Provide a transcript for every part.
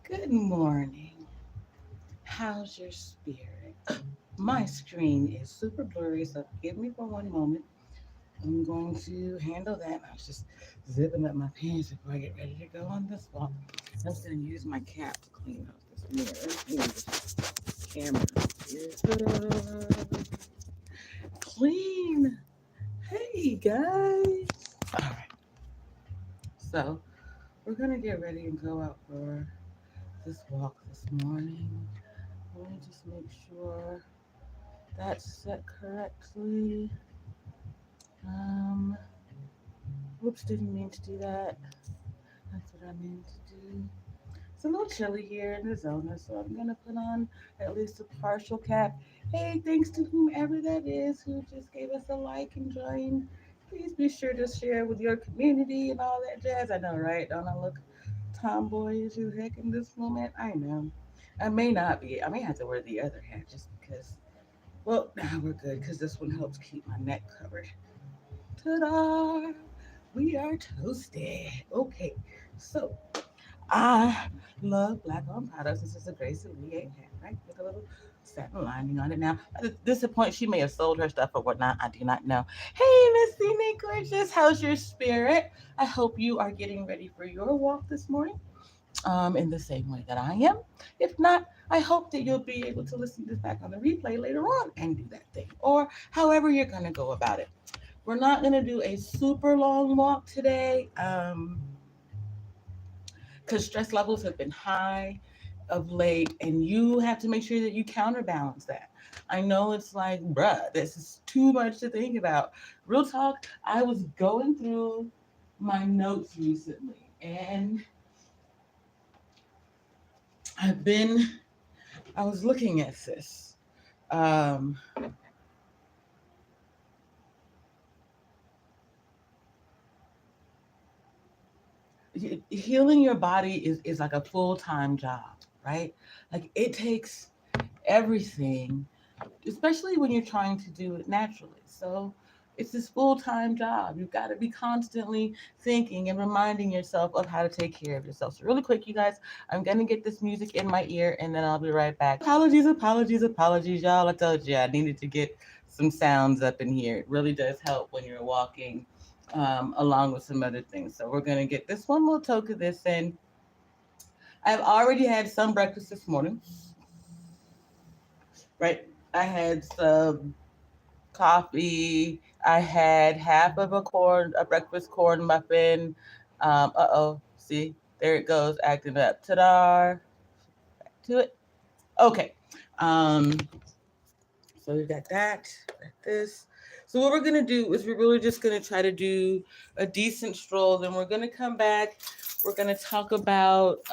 Good morning. How's your spirit? My screen is super blurry, so give me for one moment. I'm going to handle that. I was just zipping up my pants before I get ready to go on this walk. I'm just going to use my cap to clean out this mirror. And this camera is clean. Hey, guys. All right. So, we're going to get ready and go out for this walk this morning. Let me just make sure that's set correctly. Um, Whoops, didn't mean to do that. That's what I meant to do. It's a little chilly here in Arizona, so I'm gonna put on at least a partial cap. Hey, thanks to whomever that is who just gave us a like and joined. Please be sure to share with your community and all that jazz. I know, right? Don't I look tomboyish as heck in this moment? I know. I may not be. I may have to wear the other hat just because. Well, now we're good because this one helps keep my neck covered. Ta-da! We are toasted. Okay, so I love black-owned products. This is a Grace Lee hat, right? With a little satin lining on it. Now, at this point, she may have sold her stuff or whatnot. I do not know. Hey, Miss Scenic Gorgeous, how's your spirit? I hope you are getting ready for your walk this morning. In the same way that I am. If not, I hope that you'll be able to listen to this back on the replay later on and do that thing, or however you're going to go about it. We're not going to do a super long walk today because stress levels have been high of late, and you have to make sure that you counterbalance that. I know it's like, bruh, this is too much to think about. Real talk, I was going through my notes recently, and I've been I was looking at this. Um, Healing your body is like a full-time job, right? Like it takes everything, especially when you're trying to do it naturally. So it's this full-time job. You've got to be constantly thinking and reminding yourself of how to take care of yourself. So really quick, you guys, I'm gonna get this music in my ear and then I'll be right back. Apologies, apologies, apologies, y'all. I told you I needed to get some sounds up in here. It really does help when you're walking, along with some other things. So we're gonna get this one little toke of this in. I've already had some breakfast this morning, right? I had some coffee. I had half of a breakfast corn muffin. See, there it goes, acting up. Ta-da! Back to it. Okay. Um, so we got that, got this. So what we're gonna do is we're really just gonna try to do a decent stroll. Then we're gonna come back. We're gonna talk about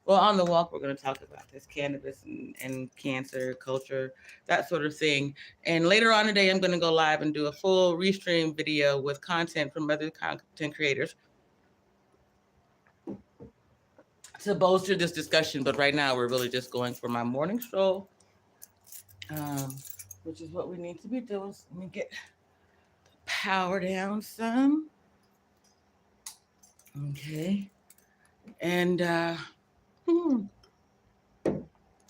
well, on the walk, we're going to talk about this cannabis and cancer culture, that sort of thing. And later on today, I'm going to go live and do a full restream video with content from other content creators to bolster this discussion. But right now, we're really just going for my morning stroll, um, which is what we need to be doing. So let me get the power down some. Okay. And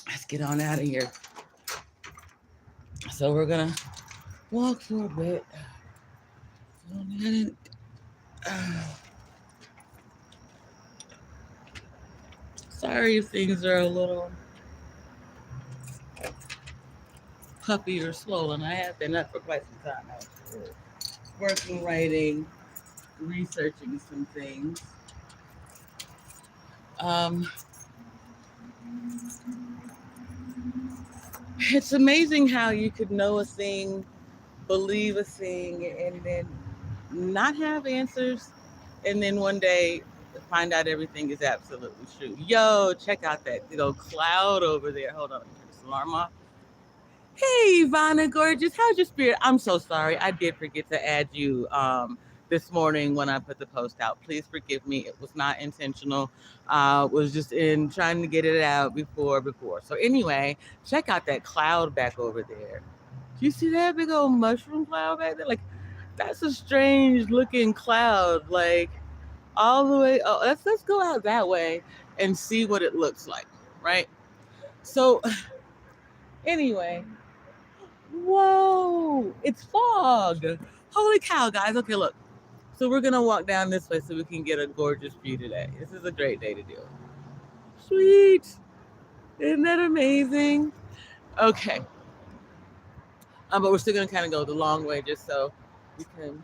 let's get on out of here. So we're going to walk for a bit. Sorry if things are a little puppy or swollen. I have been up for quite some time. I was working, writing, researching some things. Um, it's amazing how you could know a thing, believe a thing, and then not have answers, and then one day find out everything is absolutely true. Yo, check out that cloud over there. Hold on, let me turn this alarm off. Hey, Ivana, gorgeous. How's your spirit? I'm so sorry. I did forget to add you this morning when I put the post out. Please forgive me. It was not intentional. Was just in trying to get it out before. So anyway, check out that cloud back over there. Do you see that big old mushroom cloud back there? Like, that's a strange looking cloud. Like, all the way. Oh, let's go out that way and see what it looks like, right? So anyway, whoa, it's fog. Holy cow, guys. Okay, look. So we're gonna walk down this way so we can get a gorgeous view today. This is a great day to do it. Sweet. Isn't that amazing? Okay. But we're still gonna kind of go the long way just so we can.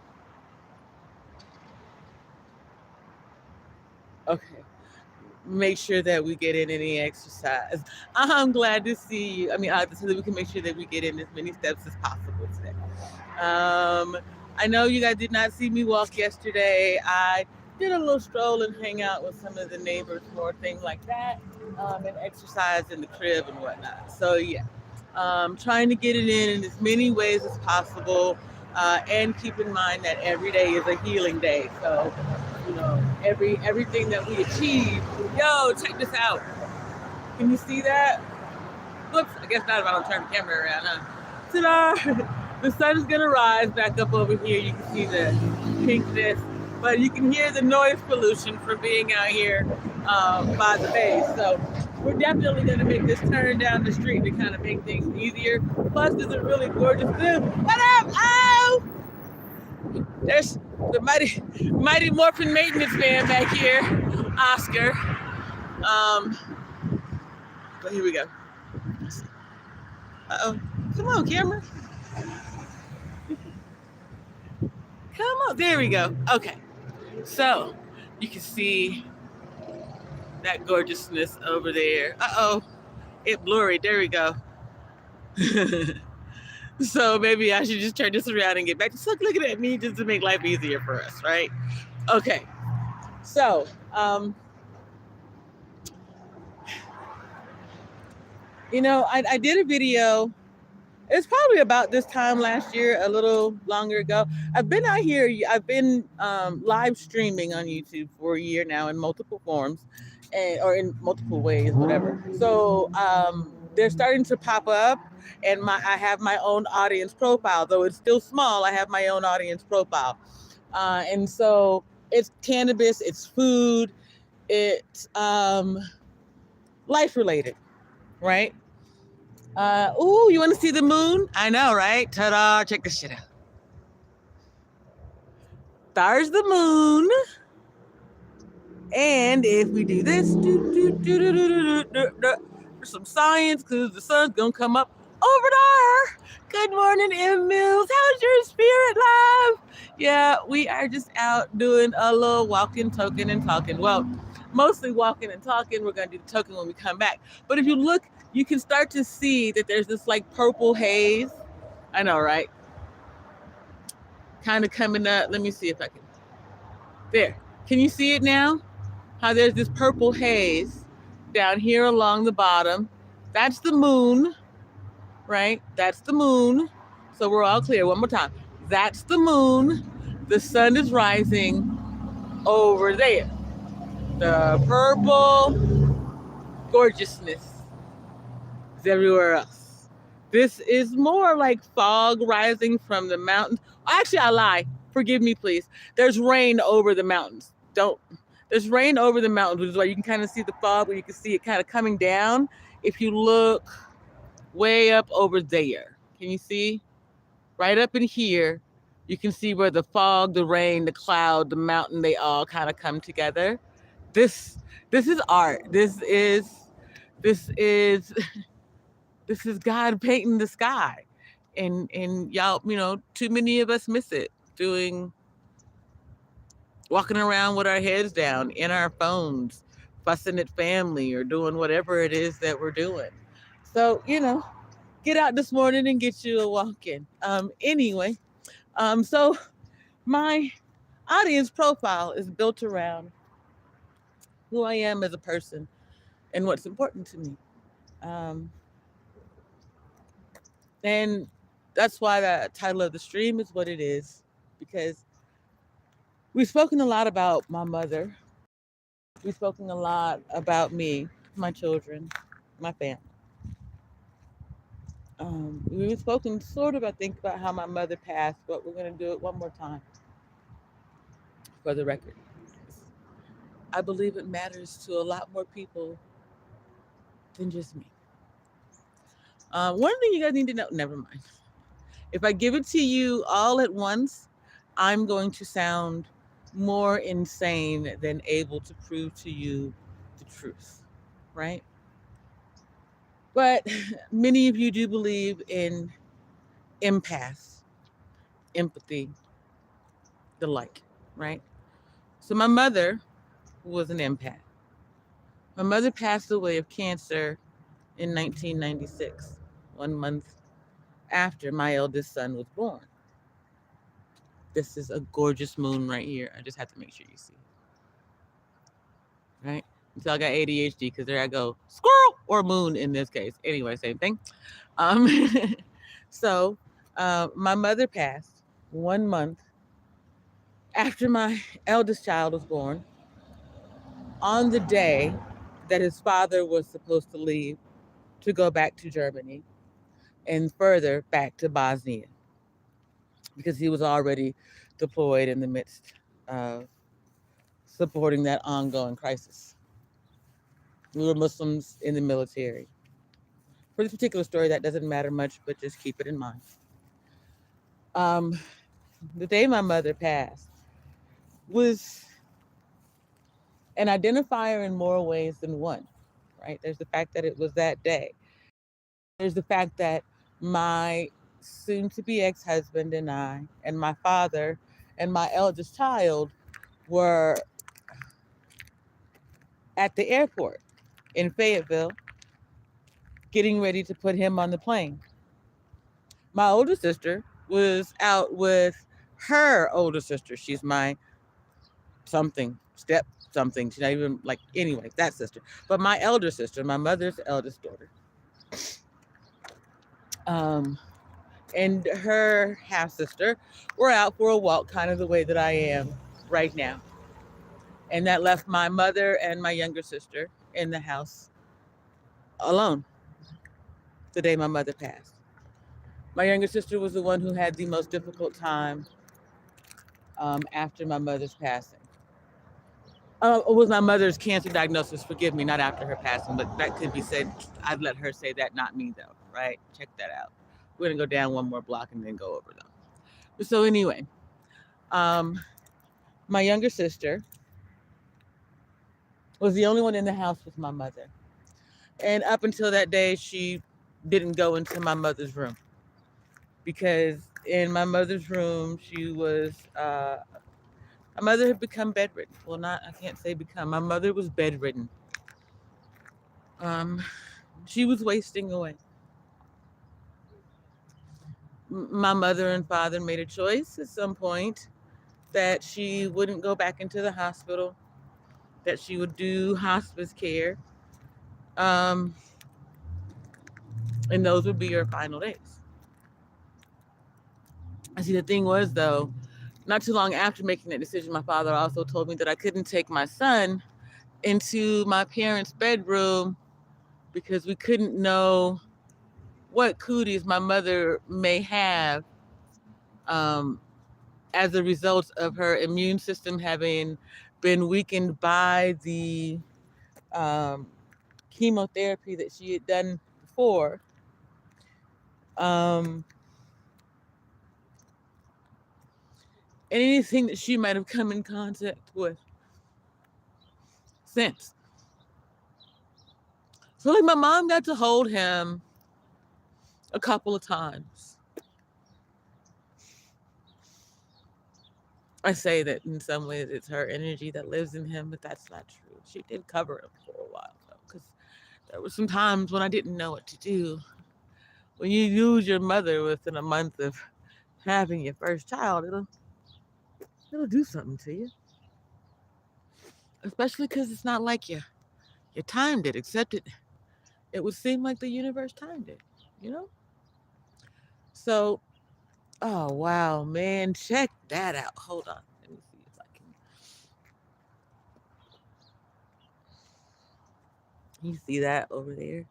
Okay. Make sure that we get in any exercise. I'm glad to see you. I mean, so that we can make sure that we get in as many steps as possible today. I know you guys did not see me walk yesterday. I did a little stroll and hang out with some of the neighbors, more things like that, and exercise in the crib and whatnot. So yeah, trying to get it in as many ways as possible, and keep in mind that every day is a healing day. So everything that we achieve. Yo, check this out. Can you see that? Whoops, I guess not if I don't turn the camera around, huh? Ta-da! The sun is gonna rise back up over here. You can see the pinkness, but you can hear the noise pollution from being out here by the bay. So we're definitely gonna make this turn down the street to kind of make things easier. Plus, there's a really gorgeous view. What up? Oh! There's the mighty Morphin maintenance man back here, Oscar. But here we go. Uh-oh. Come on, camera. Come on. There we go. Okay. So you can see that gorgeousness over there. Uh-oh. It blurry. There we go. So maybe I should just turn this around and get back. Just look at me just to make life easier for us, right? Okay. So, I did a video. It's probably about this time last year, a little longer ago. I've been out here. I've been live streaming on YouTube for a year now in multiple forms, or in multiple ways, whatever. So they're starting to pop up, and I have my own audience profile, though it's still small. I have my own audience profile, and so it's cannabis, it's food, it's life related, right? Ooh, you want to see the moon? I know, right? Ta-da! Check this shit out. There's the moon. And if we do this, for some science, because the sun's going to come up over there. Good morning, M. Mills. How's your spirit, love? Yeah, we are just out doing a little walking, token, and talking. Well, mostly walking and talking. We're going to do the token when we come back. But if you look, you can start to see that there's this like purple haze. I know, right? Kind of coming up. Let me see if I can. There. Can you see it now? How there's this purple haze down here along the bottom. That's the moon, right? That's the moon. So we're all clear. One more time. That's the moon. The sun is rising over there. The purple gorgeousness is everywhere else. This is more like fog rising from the mountains. Actually, I lie. Forgive me, please. There's rain over the mountains. There's rain over the mountains, which is why you can kind of see the fog, where you can see it kind of coming down. If you look way up over there, can you see? Right up in here, you can see where the fog, the rain, the cloud, the mountain, they all kind of come together. This is art. This is God painting the sky. And y'all, too many of us miss it walking around with our heads down in our phones, fussing at family or doing whatever it is that we're doing. So, get out this morning and get you a walk in. Anyway, so my audience profile is built around who I am as a person and what's important to me. And that's why the title of the stream is what it is, because we've spoken a lot about my mother. We've spoken a lot about me, my children, my family. We've spoken sort of, I think, about how my mother passed, but we're going to do it one more time for the record. I believe it matters to a lot more people than just me. One thing you guys need to know, never mind. If I give it to you all at once, I'm going to sound more insane than able to prove to you the truth, right? But many of you do believe in empaths, empathy, the like, right? So my mother was an empath. My mother passed away of cancer in 1996, 1 month after my eldest son was born. This is a gorgeous moon right here. I just have to make sure you see, right? Until I got ADHD, because there I go, squirrel or moon in this case. Anyway, same thing. Um, so my mother passed 1 month after my eldest child was born, on the day that his father was supposed to leave to go back to Germany and further back to Bosnia, because he was already deployed in the midst of supporting that ongoing crisis. We were Muslims in the military. For this particular story, that doesn't matter much, but just keep it in mind. Um, the day my mother passed was an identifier in more ways than one, right? There's the fact that it was that day. There's the fact that my soon to be ex husband and I, and my father, and my eldest child were at the airport in Fayetteville getting ready to put him on the plane. My older sister was out with her older sister. She's my something, step something. She's not even like, anyway, that sister. But my elder sister, my mother's eldest daughter, um, and her half sister were out for a walk, kind of the way that I am right now. And that left my mother and my younger sister in the house alone the day my mother passed. My younger sister was the one who had the most difficult time after my mother's passing. It was my mother's cancer diagnosis, forgive me, not after her passing, but that could be said. I'd let her say that, not me, though, right? Check that out. We're going to go down one more block and then go over them. So, anyway, um, my younger sister was the only one in the house with my mother. And up until that day, she didn't go into my mother's room, because in my mother's room, my mother had become bedridden. Well, not, I can't say become. My mother was bedridden. She was wasting away. My mother and father made a choice at some point that she wouldn't go back into the hospital, that she would do hospice care, um, and those would be her final days. I see, the thing was, though, not too long after making that decision, my father also told me that I couldn't take my son into my parents' bedroom because we couldn't know what cooties my mother may have, um, as a result of her immune system having been weakened by the um, chemotherapy that she had done before. Um, and anything that she might have come in contact with since. So, like, my mom got to hold him a couple of times. I say that in some ways it's her energy that lives in him, but that's not true. She did cover him for a while, though, because there were some times when I didn't know what to do. When you lose your mother within a month of having your first child, it'll do something to you. Especially because it's not like you timed it, except it would seem like the universe timed it, you know? So, oh wow, man, check that out. Hold on. Let me see if I can. You see that over there?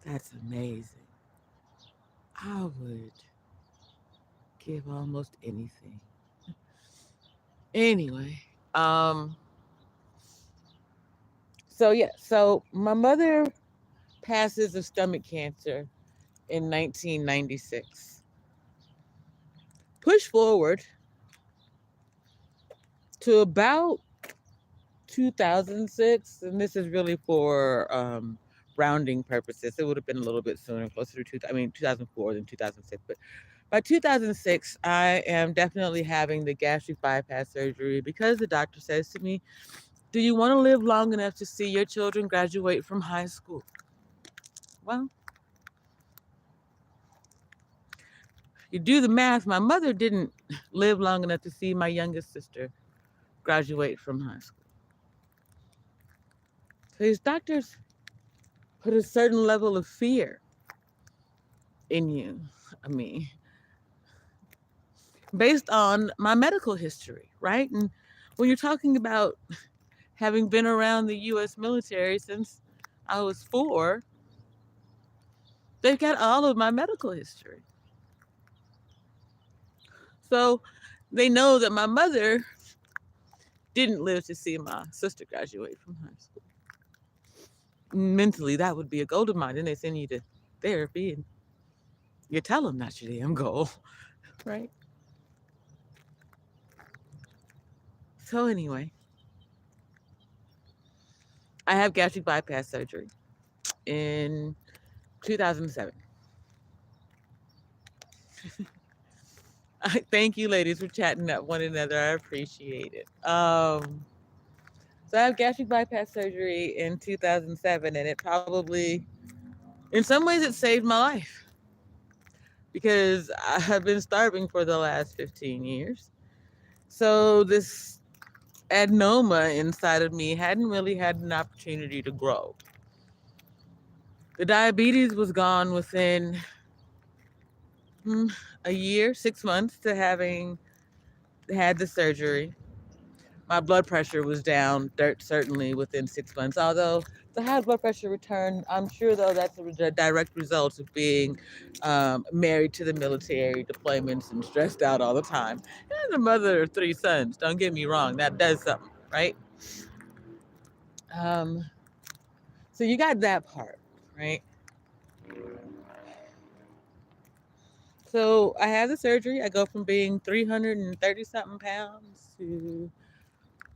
That's amazing. I would give almost anything. Anyway, um, So my mother passes of stomach cancer in 1996. Push forward to about 2006, and this is really for rounding purposes. It would have been a little bit sooner, closer to 2004 than 2006. But by 2006, I am definitely having the gastric bypass surgery because the doctor says to me, "Do you want to live long enough to see your children graduate from high school?" Well, you do the math. My mother didn't live long enough to see my youngest sister graduate from high school. So these doctors put a certain level of fear in you, I mean, based on my medical history, right? And when you're talking about having been around the US military since I was 4, they've got all of my medical history. So they know that my mother didn't live to see my sister graduate from high school. Mentally, that would be a goal of mine. Then they send you to therapy and you tell them that's your damn goal, right? So anyway, I have gastric bypass surgery in 2007. Thank you, ladies, for chatting up one another. I appreciate it. So I have gastric bypass surgery in 2007, and it probably, in some ways, it saved my life because I have been starving for the last 15 years. So this adenoma inside of me hadn't really had an opportunity to grow. The diabetes was gone within a year, 6 months to having had the surgery. My blood pressure was down certainly within 6 months. Although the high blood pressure returned, I'm sure though that's a direct result of being married to the military deployments and stressed out all the time. And the mother of 3 sons. Don't get me wrong, that does something, right? Um, so you got that part, right? So I have the surgery. I go from being 330 something pounds to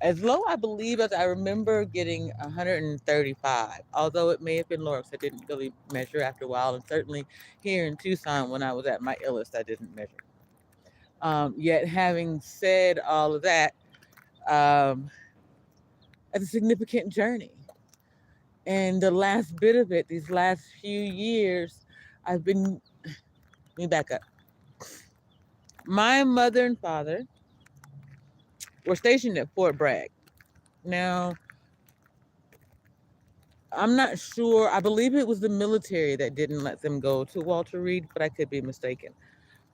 as low, I believe, as I remember, getting 135, although it may have been lower because I didn't really measure after a while. And certainly here in Tucson, when I was at my illest, I didn't measure. Yet, having said all of that, um, it's a significant journey. And the last bit of it, these last few years, I've been, let me back up. My mother and father were stationed at Fort Bragg. Now, I'm not sure. I believe it was the military that didn't let them go to Walter Reed, but I could be mistaken.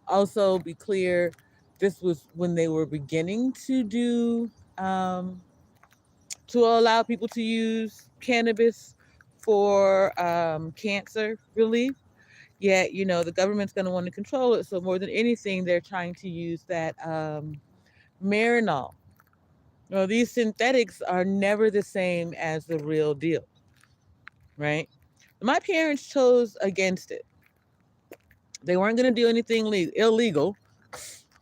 Also, be clear, this was when they were beginning to do, to allow people to use cannabis for cancer relief. Yet, the government's going to want to control it. So, more than anything, they're trying to use that Marinol. These synthetics are never the same as the real deal, right? My parents chose against it. They weren't going to do anything illegal,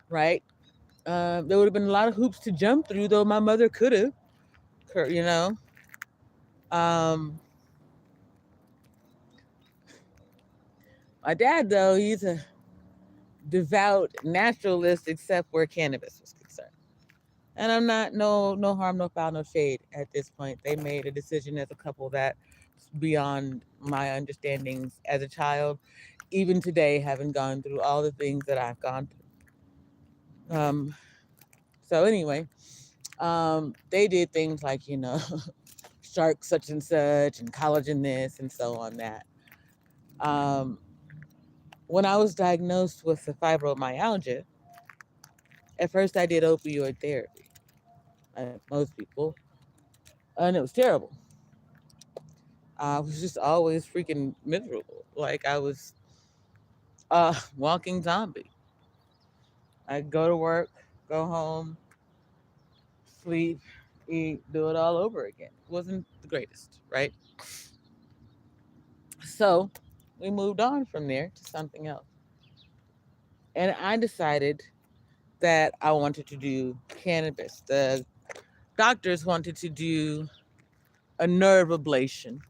right? There would have been a lot of hoops to jump through, though my mother could have, you know. Um, my dad, though, he's a devout naturalist, except where cannabis was concerned. And I'm not no harm, no foul, no shade at this point. They made a decision as a couple that beyond my understandings as a child, even today, having gone through all the things that I've gone through. So anyway, they did things like, shark such and such and collagen this and so on that. Um, when I was diagnosed with the fibromyalgia, at first I did opioid therapy, like most people, and it was terrible. I was just always freaking miserable. Like I was a walking zombie. I'd go to work, go home, sleep, do it all over again. It wasn't the greatest, right? So we moved on from there to something else. And I decided that I wanted to do cannabis. The doctors wanted to do a nerve ablation.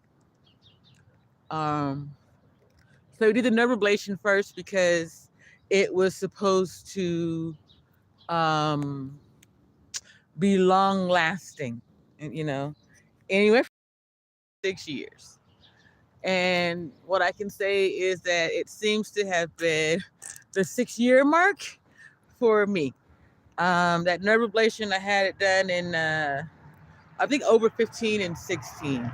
Um, so we did the nerve ablation first because it was supposed to um, be long lasting, and anywhere for 6 years. And what I can say is that it seems to have been the 6 year mark for me. That nerve ablation, I had it done in, I think, over 15 and 16,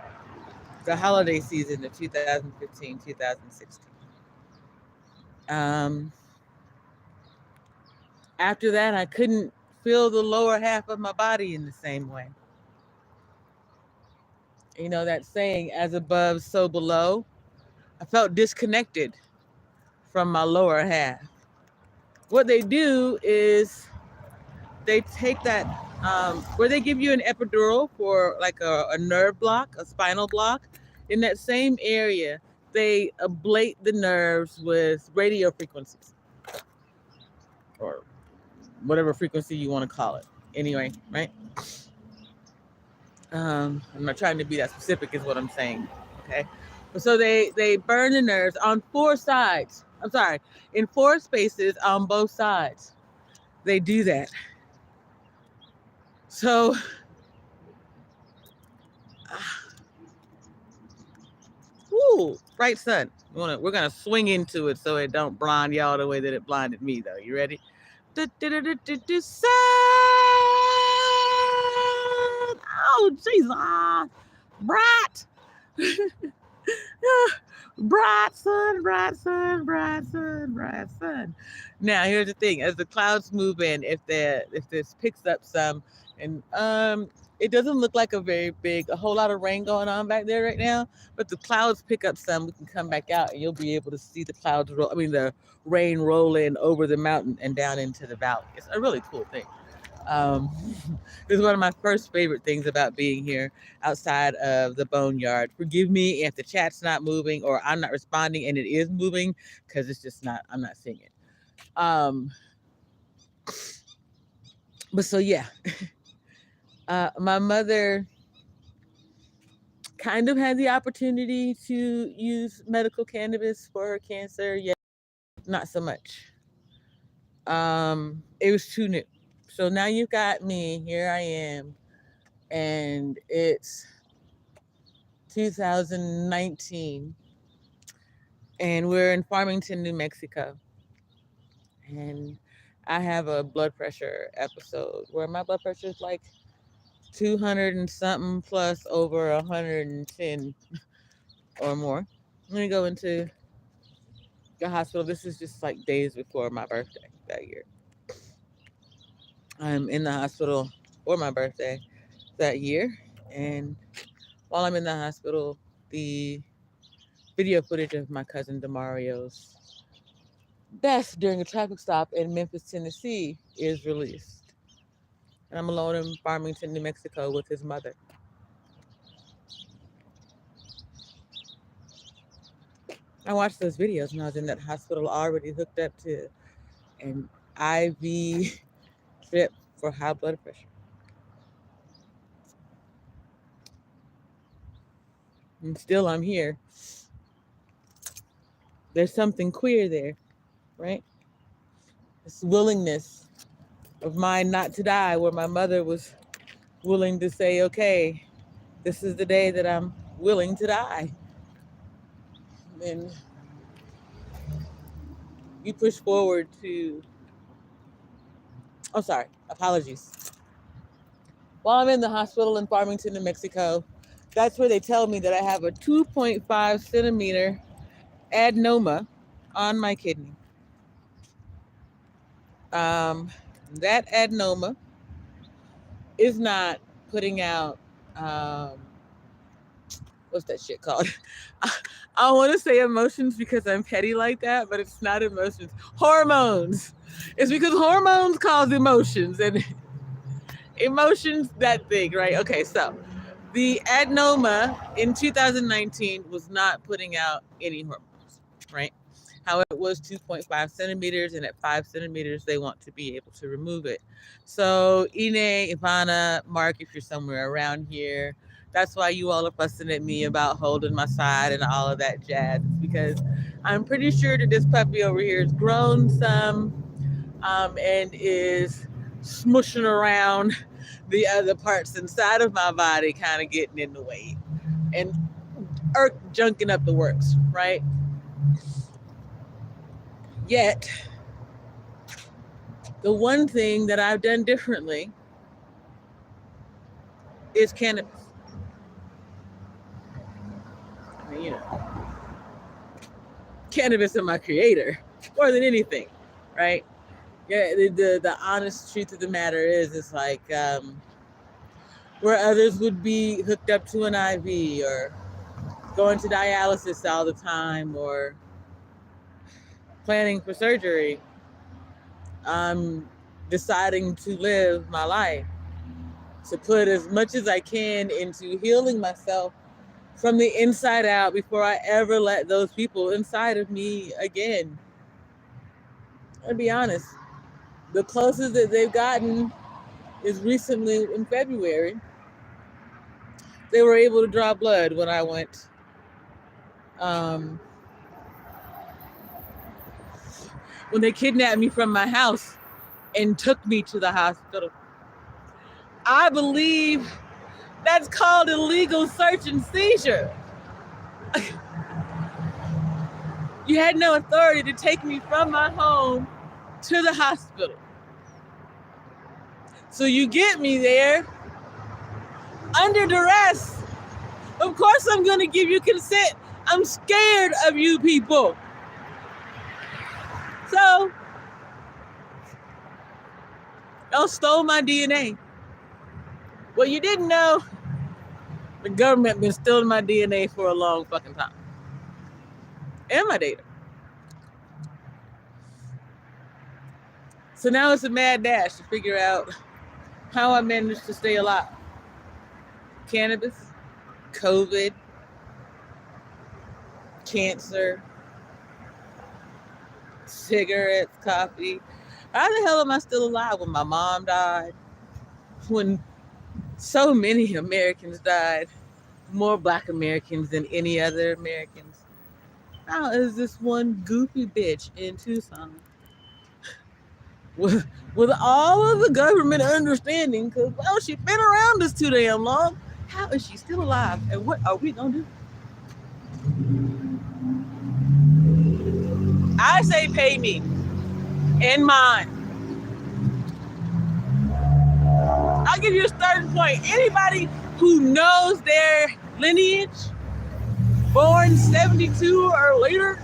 the holiday season of 2015, 2016. Um, After that, I couldn't feel the lower half of my body in the same way. You know that saying, as above, so below? I felt disconnected from my lower half. What they do is they take that, where they give you an epidural for like a nerve block, a spinal block. In that same area, they ablate the nerves with radio frequencies, or whatever frequency you want to call it. Anyway, right? I'm not trying to be that specific, is what I'm saying. Okay. So they burn the nerves on 4 sides. I'm sorry, in 4 spaces on both sides. They do that. So woo, right, sun. We're gonna swing into it so it don't blind y'all the way that it blinded me, though. You ready? Sun. Oh, jeez, bright. Bright sun, bright sun, bright sun, bright sun. Now here's the thing: as the clouds move in, if this picks up some, and it doesn't look like a whole lot of rain going on back there right now, but the clouds pick up some, we can come back out and you'll be able to see the clouds roll. I mean, the rain roll in over the mountain and down into the valley. It's a really cool thing. This is one of my first favorite things about being here outside of the boneyard. Forgive me if the chat's not moving or I'm not responding and it is moving, because it's just not, I'm not seeing it. But so yeah, my mother kind of had the opportunity to use medical cannabis for her cancer, yet not so much. It was too new. So now you've got me, here I am, and it's 2019, and we're in Farmington, New Mexico. And I have a blood pressure episode where my blood pressure is like 200 and something plus over 110 or more. I'm going to go into the hospital. This is just like days before my birthday that year. I'm in the hospital for my birthday that year. And while I'm in the hospital, the video footage of my cousin Demario's death during a traffic stop in Memphis, Tennessee is released. And I'm alone in Farmington, New Mexico with his mother. I watched those videos when I was in that hospital, already hooked up to an IV drip for high blood pressure. And still I'm here. There's something queer there, right? This willingness of mine not to die, where my mother was willing to say, okay, this is the day that I'm willing to die. And you push forward to, oh, sorry, apologies. While I'm in the hospital in Farmington, New Mexico, that's where they tell me that I have a 2.5 centimeter adenoma on my kidney. That adenoma is not putting out, what's that shit called? I want to say emotions because I'm petty like that, but it's not emotions. Hormones. It's because hormones cause emotions, and Emotions, that thing, right? Okay, so the adenoma in 2019 was not putting out any hormones, right? How it was 2.5 centimeters, and at 5 centimeters, they want to be able to remove it. So, Ine, Ivana, Mark, if you're somewhere around here, that's why you all are fussing at me about holding my side and all of that jazz. It's because I'm pretty sure that this puppy over here has grown some and is smushing around the other parts inside of my body, kind of getting in the way and junking up the works, right? Yet, the one thing that I've done differently is cannabis. I mean, cannabis and my creator more than anything, right? Yeah, the honest truth of the matter is, it's like where others would be hooked up to an IV or going to dialysis all the time or planning for surgery, I'm deciding to live my life, to put as much as I can into healing myself from the inside out before I ever let those people inside of me again. I'll be honest, the closest that they've gotten is recently in February. They were able to draw blood when I went when they kidnapped me from my house and took me to the hospital. I believe that's called illegal search and seizure. You had no authority to take me from my home to the hospital. So you get me there under duress. Of course I'm going to give you consent. I'm scared of you people. So, y'all stole my DNA. Well, you didn't know, the government been stealing my DNA for a long fucking time. And my data. So now it's a mad dash to figure out how I managed to stay alive. Cannabis, COVID, cancer, cigarettes, coffee. How the hell am I still alive when my mom died? When so many Americans died, more Black Americans than any other Americans. How is this one goofy bitch in Tucson with all of the government understanding, because, well, she's been around us too damn long. How is she still alive? And what are we going to do? I say pay me and mine. I'll give you a starting point. Anybody who knows their lineage, born 72 or later,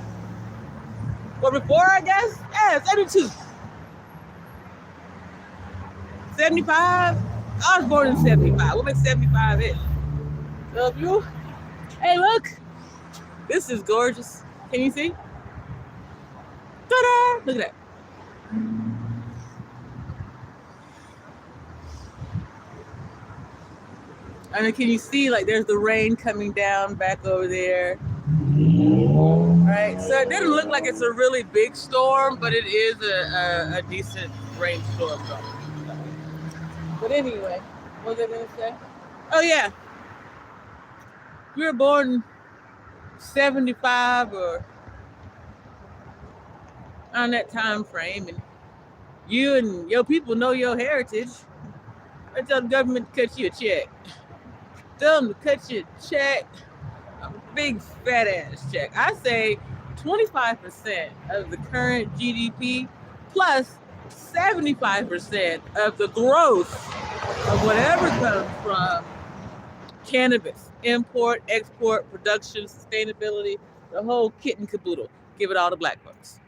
or before, I guess, yeah, 72. 75? I was born in 75. What makes 75 it? So if you, hey, look, this is gorgeous. Can you see? Ta-da! Look at that. I mean, can you see, like, there's the rain coming down back over there? Right? So it didn't look like it's a really big storm, but it is a decent rainstorm. But anyway, what was I going to say? Oh, yeah. We were born 75 or on that time frame, and you and your people know your heritage. I tell the government to cut you a check. Tell them to cut you a check, a big fat ass check. I say 25% of the current GDP plus 75% of the growth of whatever comes from cannabis, import, export, production, sustainability, the whole kit and caboodle. Give it all to Black folks.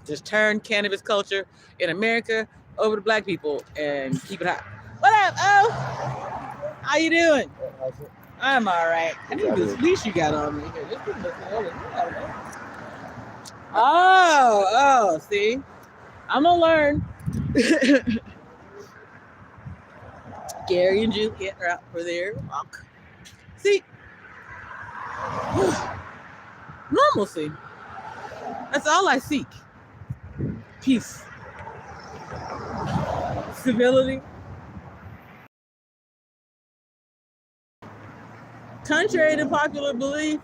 Just turn cannabis culture in America over to Black people and keep it hot. What up, Oh? How you doing? I'm all right. I need this leash you got on me here. This is looking over. Oh, see? I'm gonna learn. Gary and Juliet are out for their walk. See, normalcy. That's all I seek. Peace, civility. Contrary to popular belief,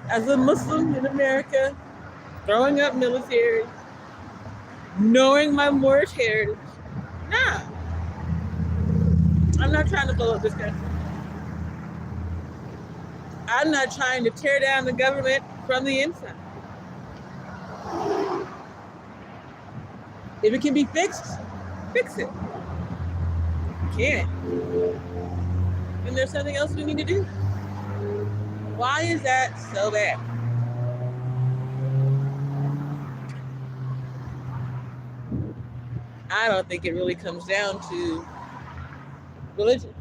as a Muslim in America, growing up military, knowing my Moorish heritage, nah, I'm not trying to blow up this country. I'm not trying to tear down the government from the inside. If it can be fixed, fix it. Can't. And there's something else we need to do. Why is that so bad? I don't think it really comes down to religion.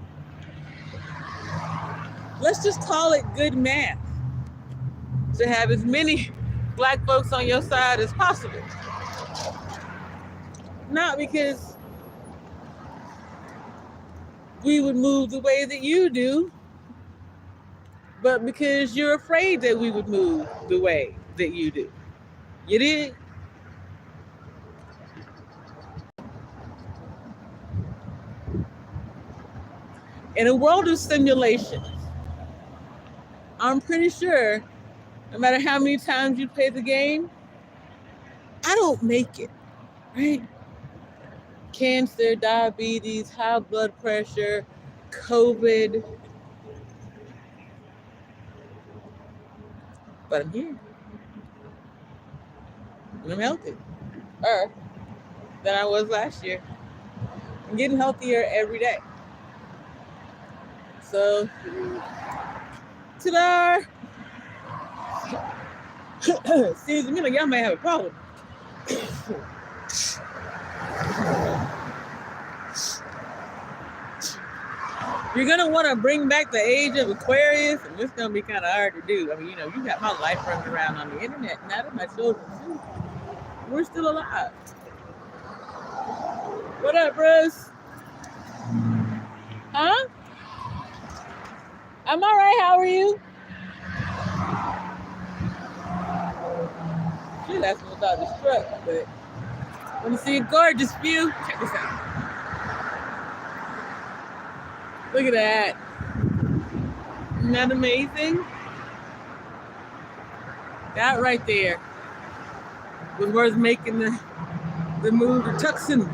Let's just call it good math to have as many black folks on your side as possible. Not because we would move the way that you do, but because you're afraid that we would move the way that you do. You did? In a world of simulation, I'm pretty sure no matter how many times you play the game, I don't make it, right? Cancer, diabetes, high blood pressure, COVID. But I'm here. And I'm healthier than I was last year. I'm getting healthier every day. So, ta-da! Excuse me, like y'all may have a problem. You're gonna want to bring back the age of Aquarius, and it's gonna be kind of hard to do. I mean, you know, you got my life running around on the internet, and that of my children too. We're still alive. What up, Bruce? Huh? I'm all right. How are you? Should ask me about this truck, but want to see a gorgeous view? Check this out. Look at that. Isn't that amazing? That right there was worth making the move to Tucson.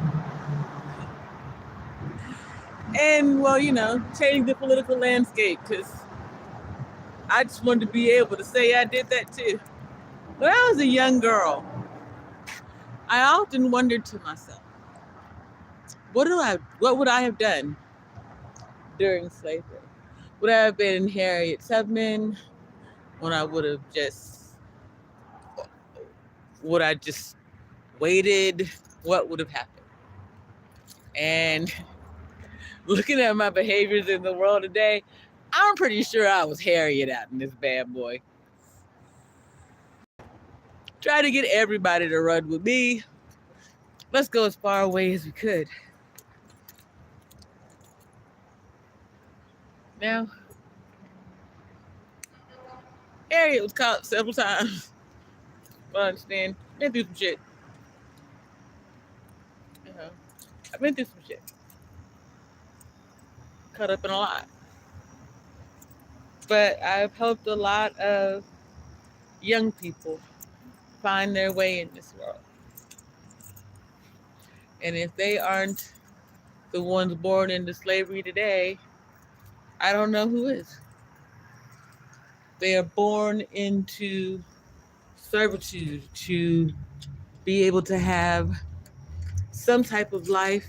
And, well, you know, change the political landscape, because I just wanted to be able to say I did that too. When I was a young girl, I often wondered to myself, what would I have done during slavery? Would I have been Harriet Tubman? Would I just waited? What would have happened? And looking at my behaviors in the world today, I'm pretty sure I was Harriet out in this bad boy. Try to get everybody to run with me. Let's go as far away as we could. Now, Harriet was caught several times. I understand. Been through some shit. I've been through some shit. Caught up in a lot. But I've helped a lot of young people find their way in this world. And if they aren't the ones born into slavery today, I don't know who is. They are born into servitude to be able to have some type of life,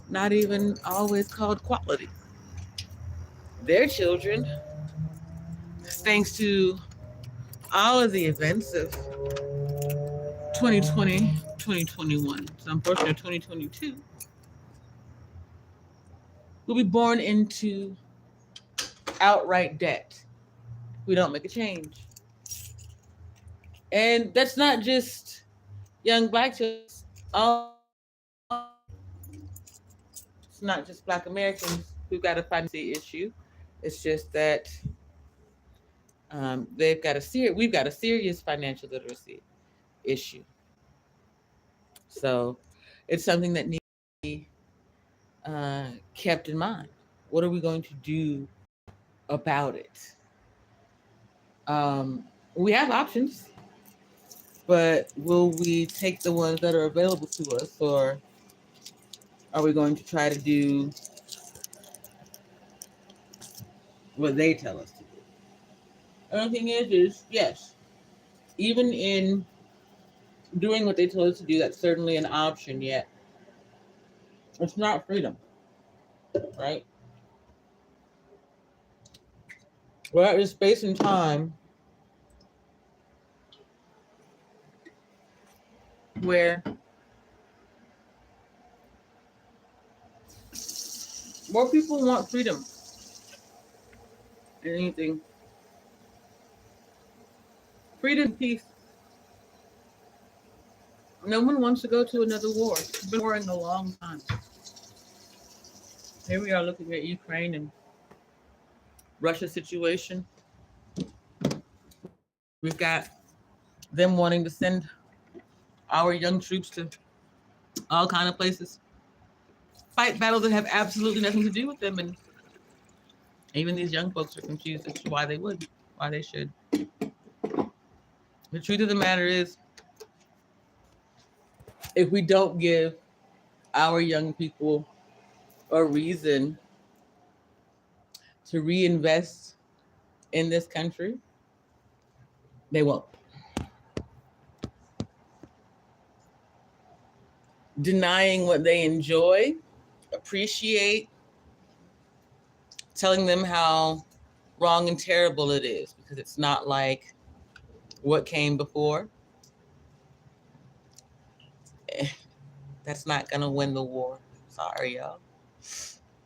not even always called quality. Their children, thanks to all of the events of 2020, 2021, so unfortunately 2022, will be born into outright debt. We don't make a change. And that's not just young black children. All it's not just black Americans who've got a financial issue. It's just that we've got a serious financial literacy issue. So it's something that needs to be kept in mind. What are we going to do about it? We have options, but will we take the ones that are available to us, or are we going to try to do what they tell us to do? Another thing is yes, even in doing what they told us to do, that's certainly an option. Yet it's not freedom, right? We're at this space and time where more people want freedom than anything. Freedom, peace. No one wants to go to another war. It's been warring a long time. Here we are looking at Ukraine and Russia situation. We've got them wanting to send our young troops to all kind of places, fight battles that have absolutely nothing to do with them, and even these young folks are confused as to why they would, why they should. The truth of the matter is, if we don't give our young people a reason to reinvest in this country, they won't. Denying what they enjoy, appreciate, telling them how wrong and terrible it is because it's not like what came before, that's not going to win the war. Sorry, y'all.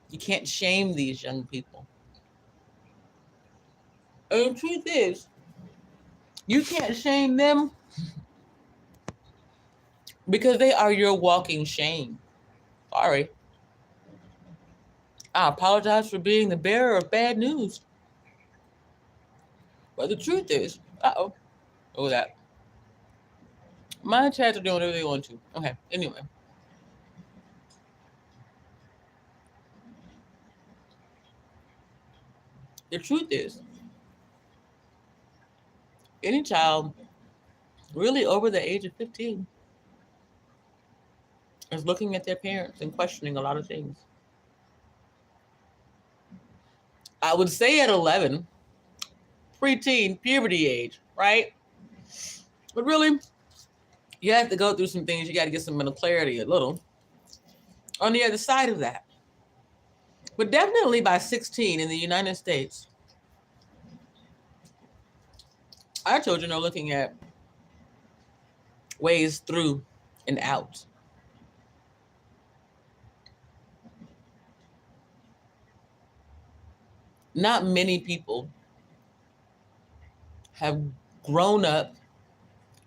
You can't shame these young people. And the truth is, you can't shame them because they are your walking shame. Sorry. I apologize for being the bearer of bad news. But the truth is, look at that. My chats are doing whatever they want to. Okay, anyway. The truth is, any child really over the age of 15 is looking at their parents and questioning a lot of things. I would say at 11, preteen, puberty age, right? But really, you have to go through some things. You got to get some mental clarity a little on the other side of that. But definitely by 16 in the United States, our children are looking at ways through and out. Not many people have grown up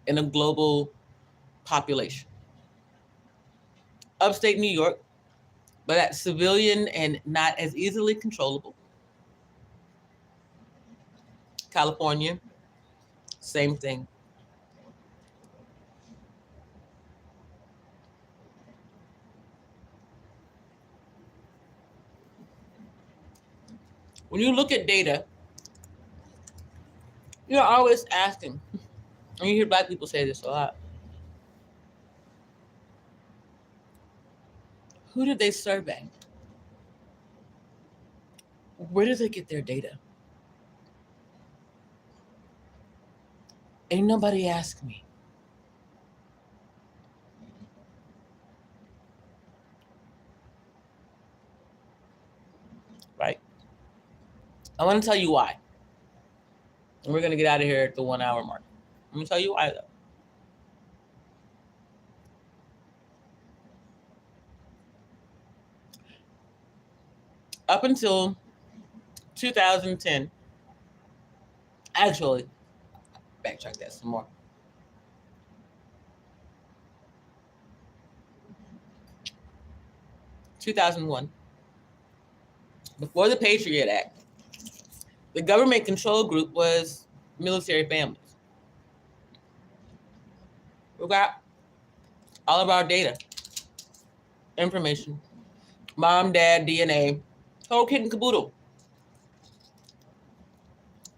in a global population. Upstate New York, but that's civilian and not as easily controllable. California, same thing. When you look at data, you're always asking, and you hear black people say this a lot, who did they survey? Where did they get their data? Ain't nobody asked me. Right? I want to tell you why. And we're going to get out of here at the 1 hour mark. I'm going to tell you why, though. Up until 2010, actually, backtrack that some more. 2001, before the Patriot Act, the government control group was military families. We got all of our data, information, mom, dad, DNA, whole kit and caboodle.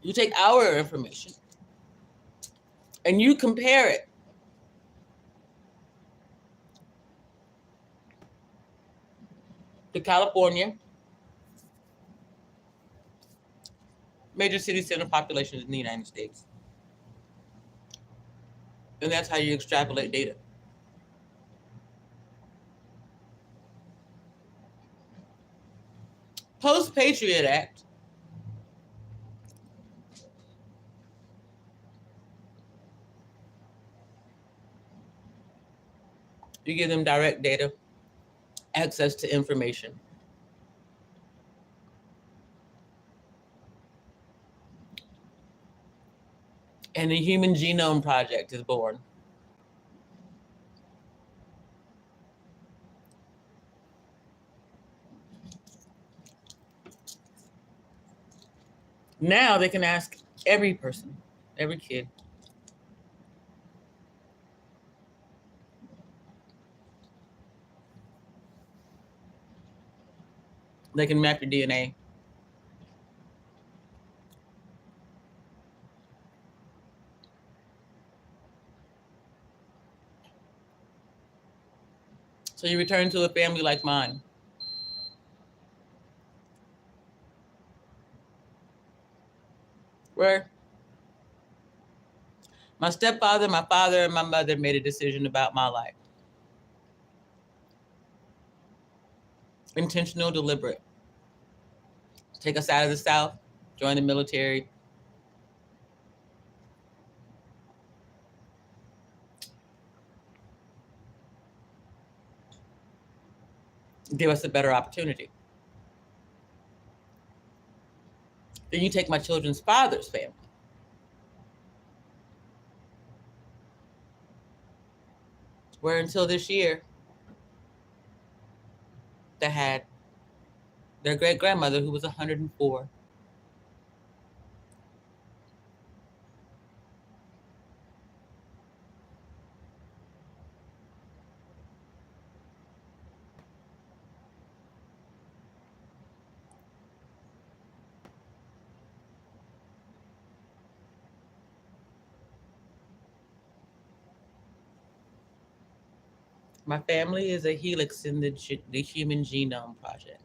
You take our information and you compare it to California, major city center populations in the United States. And that's how you extrapolate data. Post-Patriot Act, you give them direct data, access to information. And the Human Genome Project is born. Now they can ask every person, every kid, they can map your DNA. So you return to a family like mine, where my stepfather, my father, and my mother made a decision about my life. Intentional, deliberate. Take us out of the South, join the military. Give us a better opportunity. Then you take my children's father's family. Where until this year, they had their great-grandmother who was 104. My family is a helix in the Human Genome Project.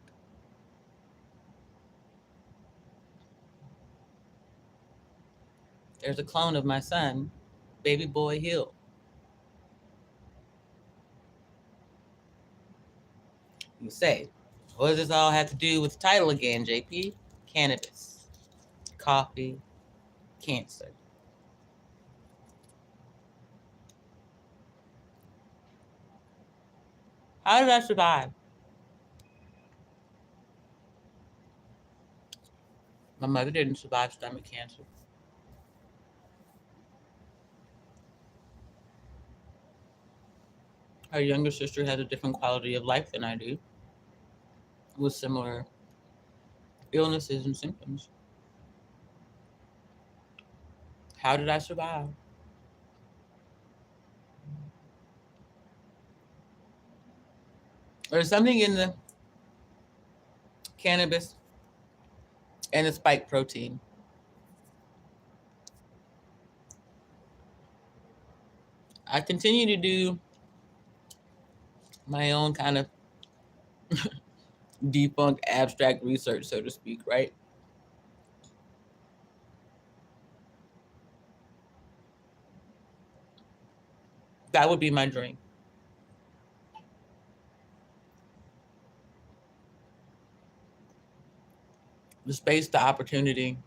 There's a clone of my son, baby boy Hill. You say, what does this all have to do with the title again, JP? Cannabis, coffee, cancer. How did I survive? My mother didn't survive stomach cancer. Her younger sister has a different quality of life than I do, with similar illnesses and symptoms. How did I survive? There's something in the cannabis and the spike protein. I continue to do my own kind of defunct abstract research, so to speak, right? That would be my dream. The space, the opportunity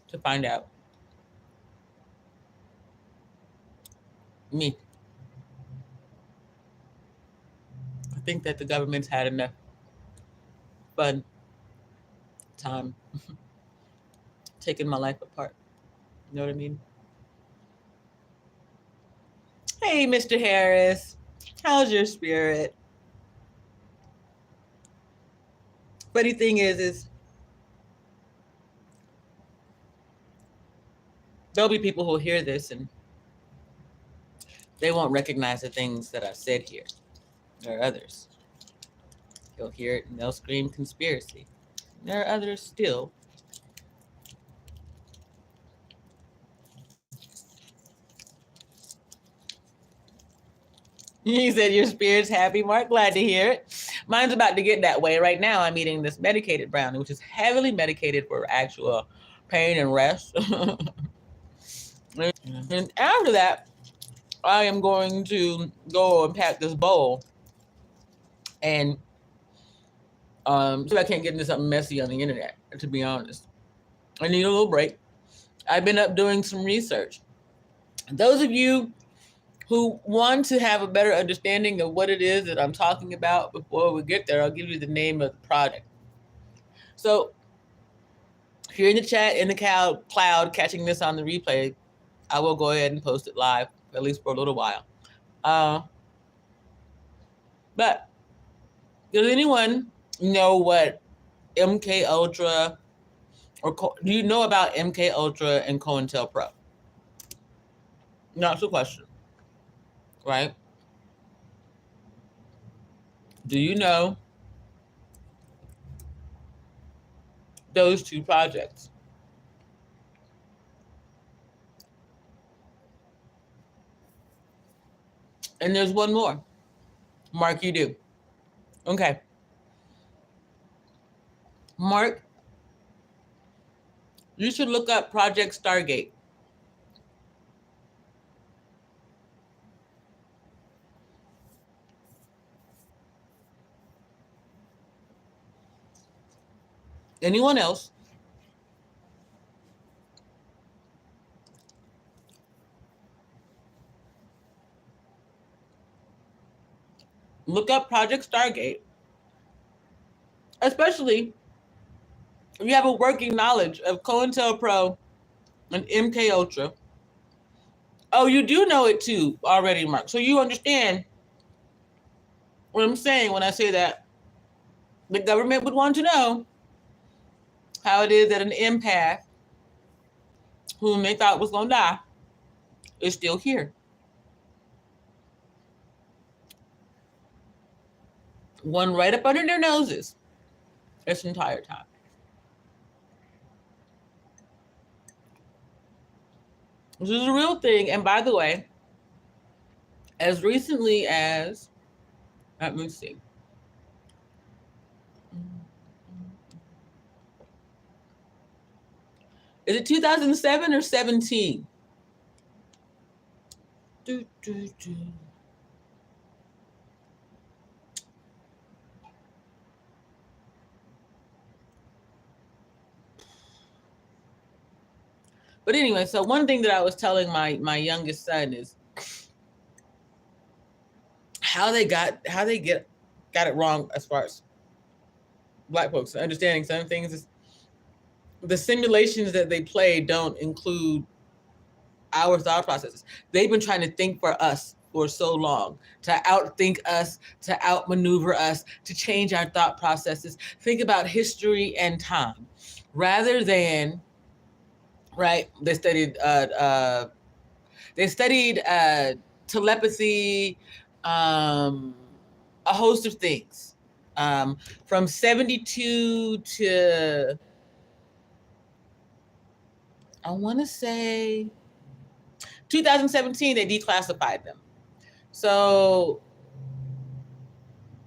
to find out. Me. I think that the government's had enough fun time taking my life apart. You know what I mean? Hey, Mr. Harris. How's your spirit? Funny thing is there'll be people who will hear this and they won't recognize the things that I've said here. There are others. They'll hear it and they'll scream conspiracy. There are others still. He said your spirit's happy, Mark. Glad to hear it. Mine's about to get that way. Right now, I'm eating this medicated brownie, which is heavily medicated for actual pain and rest. And after that, I am going to go and pack this bowl and see if I can't get into something messy on the internet, to be honest. I need a little break. I've been up doing some research. Those of you who want to have a better understanding of what it is that I'm talking about before we get there, I'll give you the name of the project. So if you're in the chat, in the cloud, catching this on the replay, I will go ahead and post it live, at least for a little while. But does anyone know what MK Ultra, or do you know about MK Ultra and COINTELPRO? That's the question, right? Do you know those two projects? And there's one more. Mark, you do. Okay. Mark, you should look up Project Stargate. Anyone else? Look up Project Stargate. Especially if you have a working knowledge of COINTELPRO and MK Ultra. Oh, you do know it too already, Mark. So you understand what I'm saying when I say that the government would want to know how it is that an empath whom they thought was going to die is still here. One right up under their noses this entire time. This is a real thing. And by the way, as recently as, let me see. Is it 2007 or 17? But anyway, so one thing that I was telling my youngest son is how they got it wrong as far as Black folks understanding some things. Is the simulations that they play don't include our thought processes. They've been trying to think for us for so long, to outthink us, to outmaneuver us, to change our thought processes, think about history and time, rather than, right? They studied telepathy, a host of things. From 72 to, I want to say 2017, they declassified them. So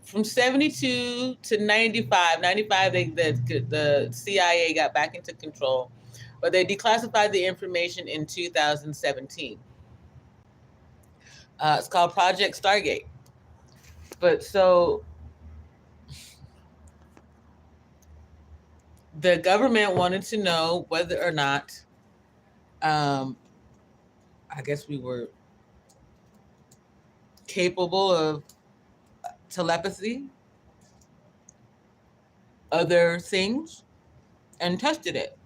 from 72 to 95, the CIA got back into control, but they declassified the information in 2017. It's called Project Stargate. But so the government wanted to know whether or not, I guess we were capable of telepathy, other things, and tested it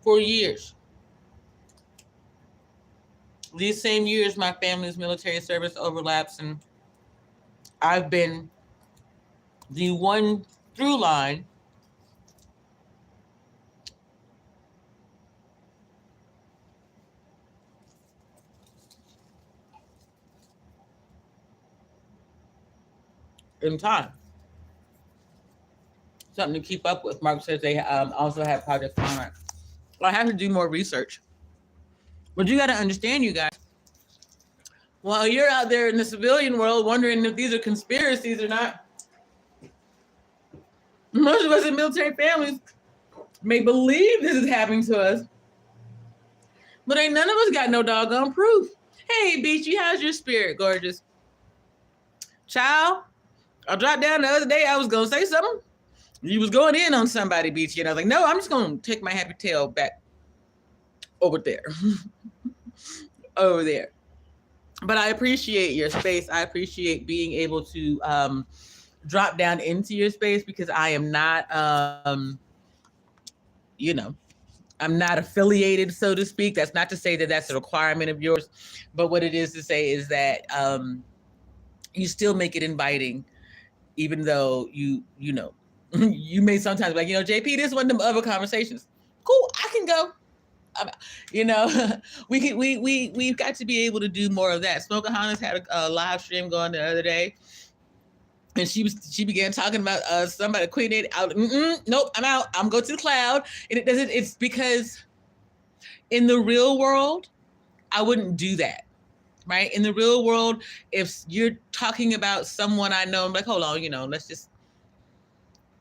for years. These same years, my family's military service overlaps, and I've been the one through line in time. Something to keep up with. Mark says they also have Project Monarch. I have to do more research. But you got to understand, you guys, while you're out there in the civilian world wondering if these are conspiracies or not, most of us in military families may believe this is happening to us, but ain't none of us got no doggone proof. Hey, Beachy, how's your spirit, gorgeous? Child, I dropped down the other day. I was going to say something. You was going in on somebody, Beachy, and I was like, no, I'm just going to take my happy tail back over there. Over there. But I appreciate your space. I appreciate being able to drop down into your space, because I am not, you know, I'm not affiliated, so to speak. That's not to say that that's a requirement of yours, but what it is to say is that you still make it inviting, even though you know, you may sometimes be like, JP, this one of them other conversations. Cool, I can go. We've got to be able to do more of that. Smokeaholics had a live stream going the other day, and she began talking about somebody quitting it out. Nope, I'm out. I'm going to the cloud. And it's because in the real world, I wouldn't do that. Right? In the real world, if you're talking about someone I know, I'm like, hold on, let's just.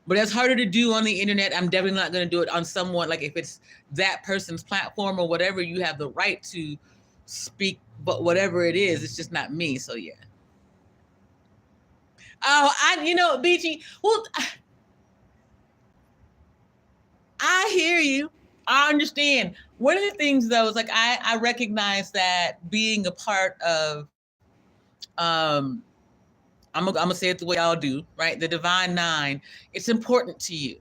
But that's harder to do on the internet. I'm definitely not going to do it on someone, like if it's that person's platform or whatever, you have the right to speak, but whatever it is, it's just not me. So yeah. Oh, Beachy, well, I hear you. I understand. One of the things though is like, I recognize that being a part of, I'm gonna say it the way y'all do, right? The Divine Nine, it's important to you,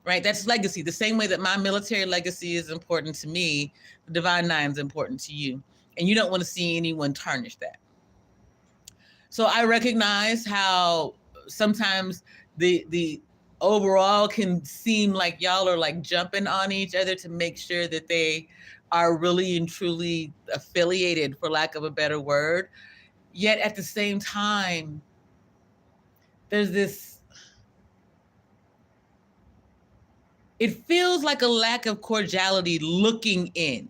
right? That's legacy. The same way that my military legacy is important to me, the Divine Nine is important to you. And you don't want to see anyone tarnish that. So I recognize how sometimes the overall can seem like y'all are like jumping on each other to make sure that they are really and truly affiliated, for lack of a better word. Yet at the same time, there's this, it feels like a lack of cordiality looking in.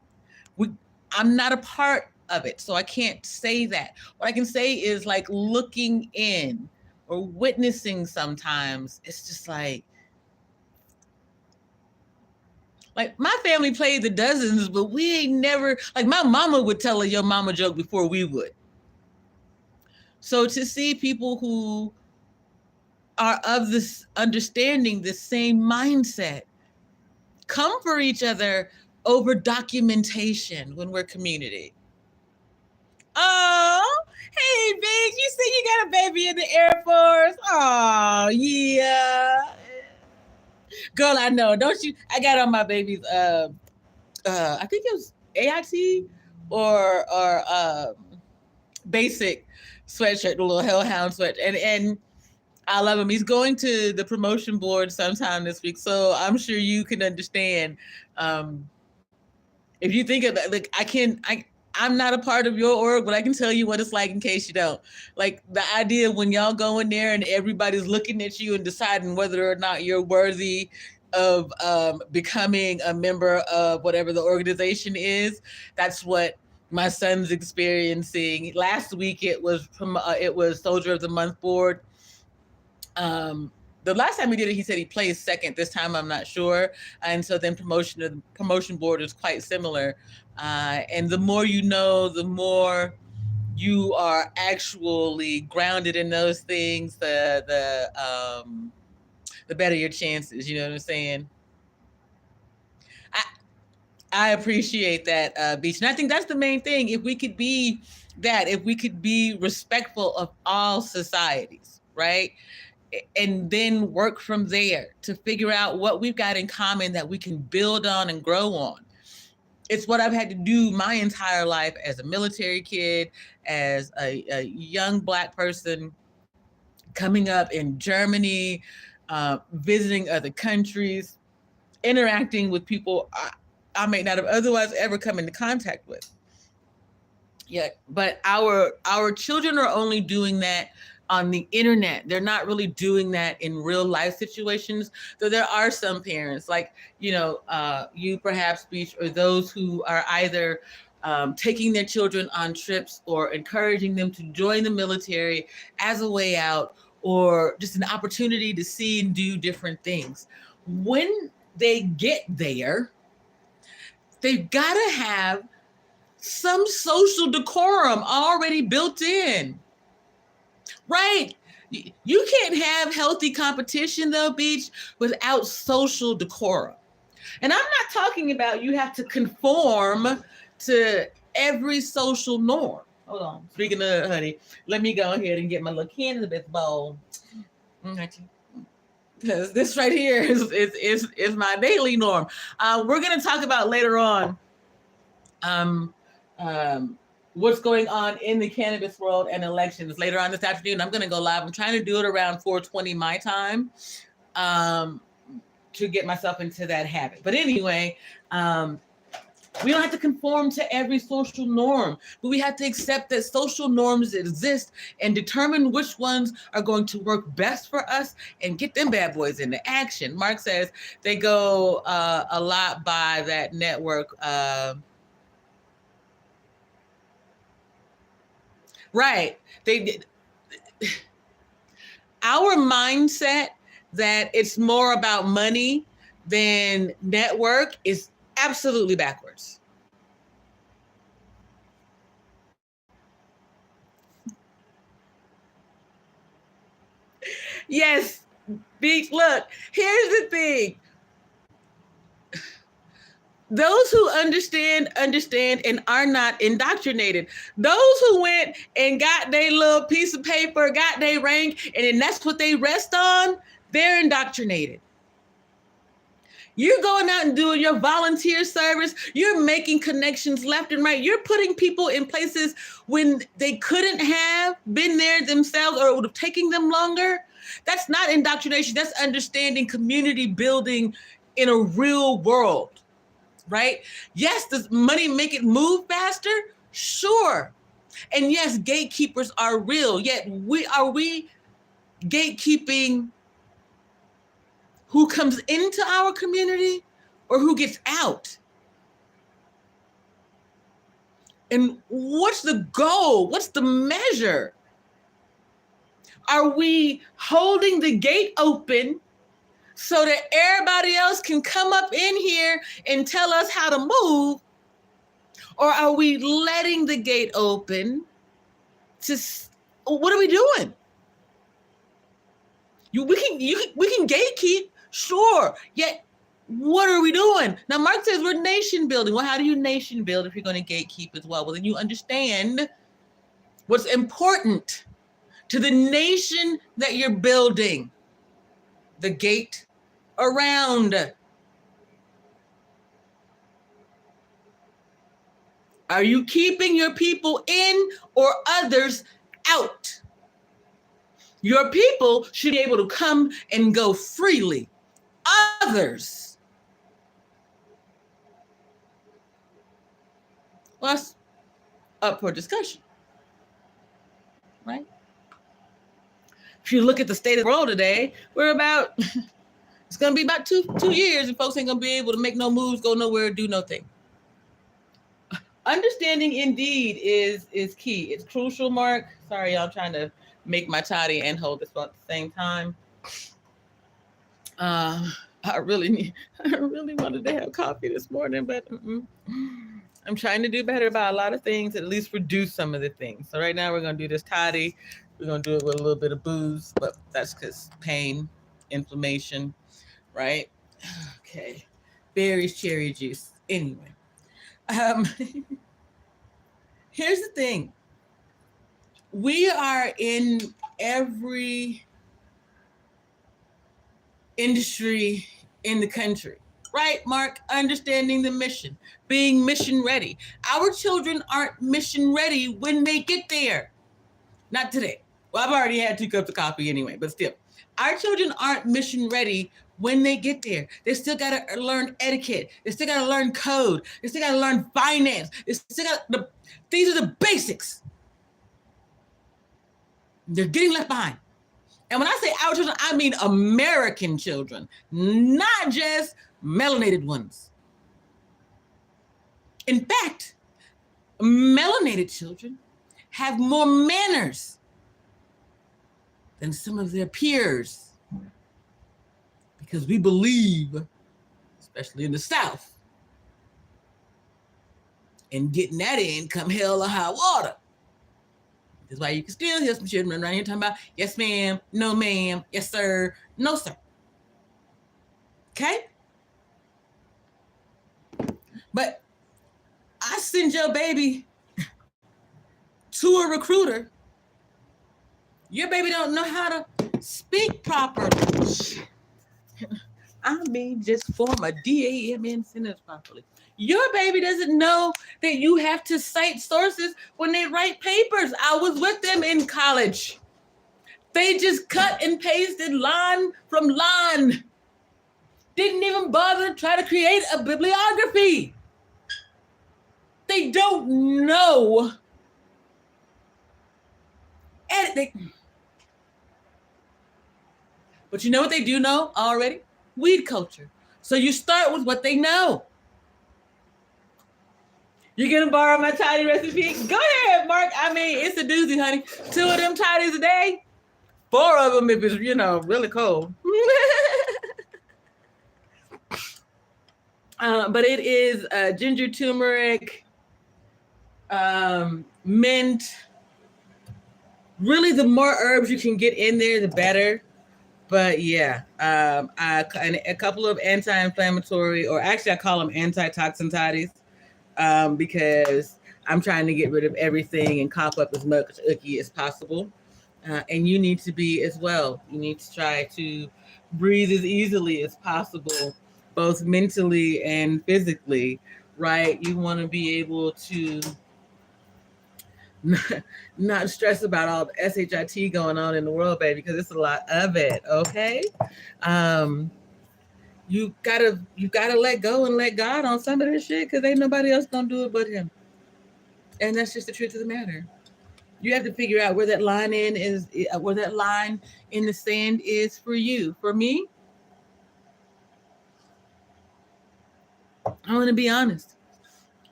I'm not a part of it, so I can't say that. What I can say is like looking in or witnessing sometimes, it's just like my family played the dozens, but we ain't never, like my mama would tell a your mama joke before we would. So to see people who are of this understanding, the same mindset, come for each other over documentation when we're community. Oh, hey, Biggs, you see you got a baby in the Air Force. Oh, yeah. Girl, I know. Don't you? I got on my baby's, I think it was AIT or basic sweatshirt, the little Hellhound sweatshirt. And I love him. He's going to the promotion board sometime this week, so I'm sure you can understand. If you think of that, like I'm not a part of your org, but I can tell you what it's like in case you don't. Like the idea when y'all go in there and everybody's looking at you and deciding whether or not you're worthy of becoming a member of whatever the organization is. That's what my son's experiencing. Last week it was Soldier of the Month board. The last time we did it, he said he placed second. This time, I'm not sure. And so then promotion board is quite similar. And the more you know, the more you are actually grounded in those things, the better your chances. You know what I'm saying? I appreciate that, Beach. And I think that's the main thing. If we could be that, if we could be respectful of all societies, right? And then work from there to figure out what we've got in common that we can build on and grow on. It's what I've had to do my entire life as a military kid, as a young Black person coming up in Germany, visiting other countries, interacting with people I may not have otherwise ever come into contact with. Yeah, but our children are only doing that on the internet. They're not really doing that in real life situations. So there are some parents, like you perhaps, Beach, or those who are either taking their children on trips or encouraging them to join the military as a way out, or just an opportunity to see and do different things. When they get there, they've got to have some social decorum already built in, right? You can't have healthy competition, though, Beach, without social decorum. And I'm not talking about you have to conform to every social norm. Hold on. Speaking of, honey, let me go ahead and get my little cannabis bowl. Because this right here is my daily norm. We're going to talk about later on what's going on in the cannabis world and elections later on this afternoon. I'm going to go live. I'm trying to do it around 4:20 my time to get myself into that habit. But anyway, we don't have to conform to every social norm, but we have to accept that social norms exist and determine which ones are going to work best for us and get them bad boys into action. Mark says they go a lot by that network. Right. They did. Our mindset that it's more about money than network is absolutely backwards. Yes, Beach, look, here's the thing. Those who understand and are not indoctrinated. Those who went and got their little piece of paper, got their rank, and then that's what they rest on, they're indoctrinated. You're going out and doing your volunteer service. You're making connections left and right. You're putting people in places when they couldn't have been there themselves, or it would have taken them longer. That's not indoctrination. That's understanding community building in a real world, right? Yes, does money make it move faster? Sure. And yes, gatekeepers are real. Yet are we gatekeeping who comes into our community or who gets out? And what's the goal? What's the measure? Are we holding the gate open so that everybody else can come up in here and tell us how to move? Or are we letting the gate open to, what are we doing? We can gatekeep, sure. Yet, what are we doing? Now, Mark says we're nation building. Well, how do you nation build if you're going to gatekeep as well? Well, then you understand what's important to the nation that you're building. The gate around. Are you keeping your people in or others out? Your people should be able to come and go freely. Others, well, that's up for discussion, right? If you look at the state of the world today, we're about, it's going to be about two years and folks ain't going to be able to make no moves, go nowhere, do nothing. Understanding indeed is key. It's crucial, Mark. Sorry, y'all, I'm trying to make my toddy and hold this at the same time. I really wanted to have coffee this morning, but I'm trying to do better about a lot of things, at least reduce some of the things. So right now we're going to do this toddy. We're going to do it with a little bit of booze, but that's because pain, inflammation, right? Okay. Berries, cherry juice. Anyway. Here's the thing. We are in every industry in the country. Right, Mark? Understanding the mission, being mission ready. Our children aren't mission ready when they get there. Not today. Well, I've already had 2 cups of coffee anyway, but still. Our children aren't mission ready when they get there. They still got to learn etiquette. They still got to learn code. They still got to learn finance. They still got these are the basics. They're getting left behind. And when I say our children, I mean American children, not just melanated ones. In fact, melanated children have more manners than some of their peers because we believe, especially in the South, in getting that in come hell or high water. That's why you can still hear some children around here talking about, yes, ma'am, no, ma'am, yes, sir, no, sir. Okay? But I send your baby to a recruiter. Your baby don't know how to speak properly. I mean, just form a DAMN sentence properly. Your baby doesn't know that you have to cite sources when they write papers. I was with them in college. They just cut and pasted line from line. Didn't even bother to try to create a bibliography. They don't know. But you know what they do know already? Weed culture. So you start with what they know. You gonna borrow my toddy recipe? Go ahead, Mark. I mean, it's a doozy, honey. 2 of them toddies a day. 4 of them if it's, really cold. But it is ginger, turmeric, mint. Really, the more herbs you can get in there, the better. But yeah, a couple of anti-inflammatory, or actually I call them antitoxin toddies, because I'm trying to get rid of everything and cough up as much icky as possible. And you need to be as well. You need to try to breathe as easily as possible, both mentally and physically, right? You want to be able to not stress about all the SHIT going on in the world, baby, because it's a lot of it, okay? You gotta let go and let God on some of this shit, because ain't nobody else gonna do it but him. And that's just the truth of the matter. You have to figure out where that line in the sand is for you. For me, I want to be honest.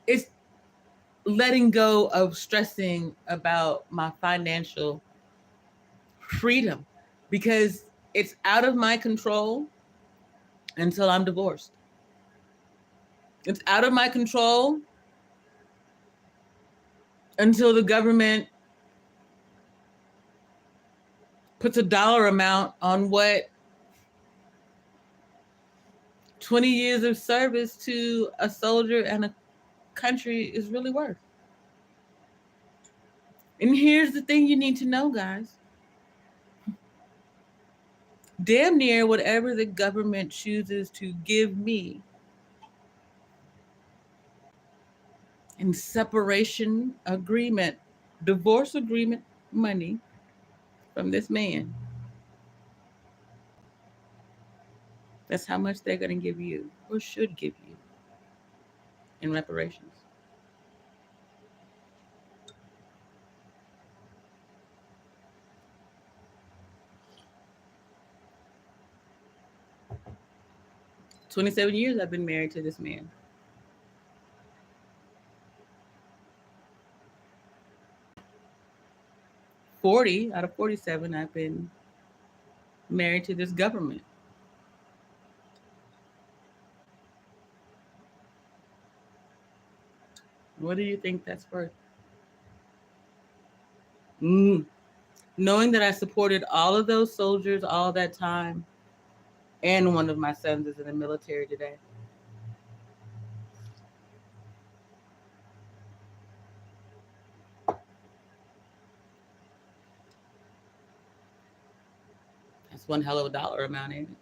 It's letting go of stressing about my financial freedom, because it's out of my control until I'm divorced. It's out of my control until the government puts a dollar amount on what 20 years of service to a soldier and a country is really worth. And here's the thing you need to know, guys. Damn near whatever the government chooses to give me in separation agreement, divorce agreement money from this man, that's how much they're going to give you, or should give you, in reparations. "27 years I've been married to this man. 40 out of 47 I've been married to this government. What do you think that's worth? Knowing that I supported all of those soldiers all that time, and one of my sons is in the military today. That's one hell of a dollar amount, ain't it?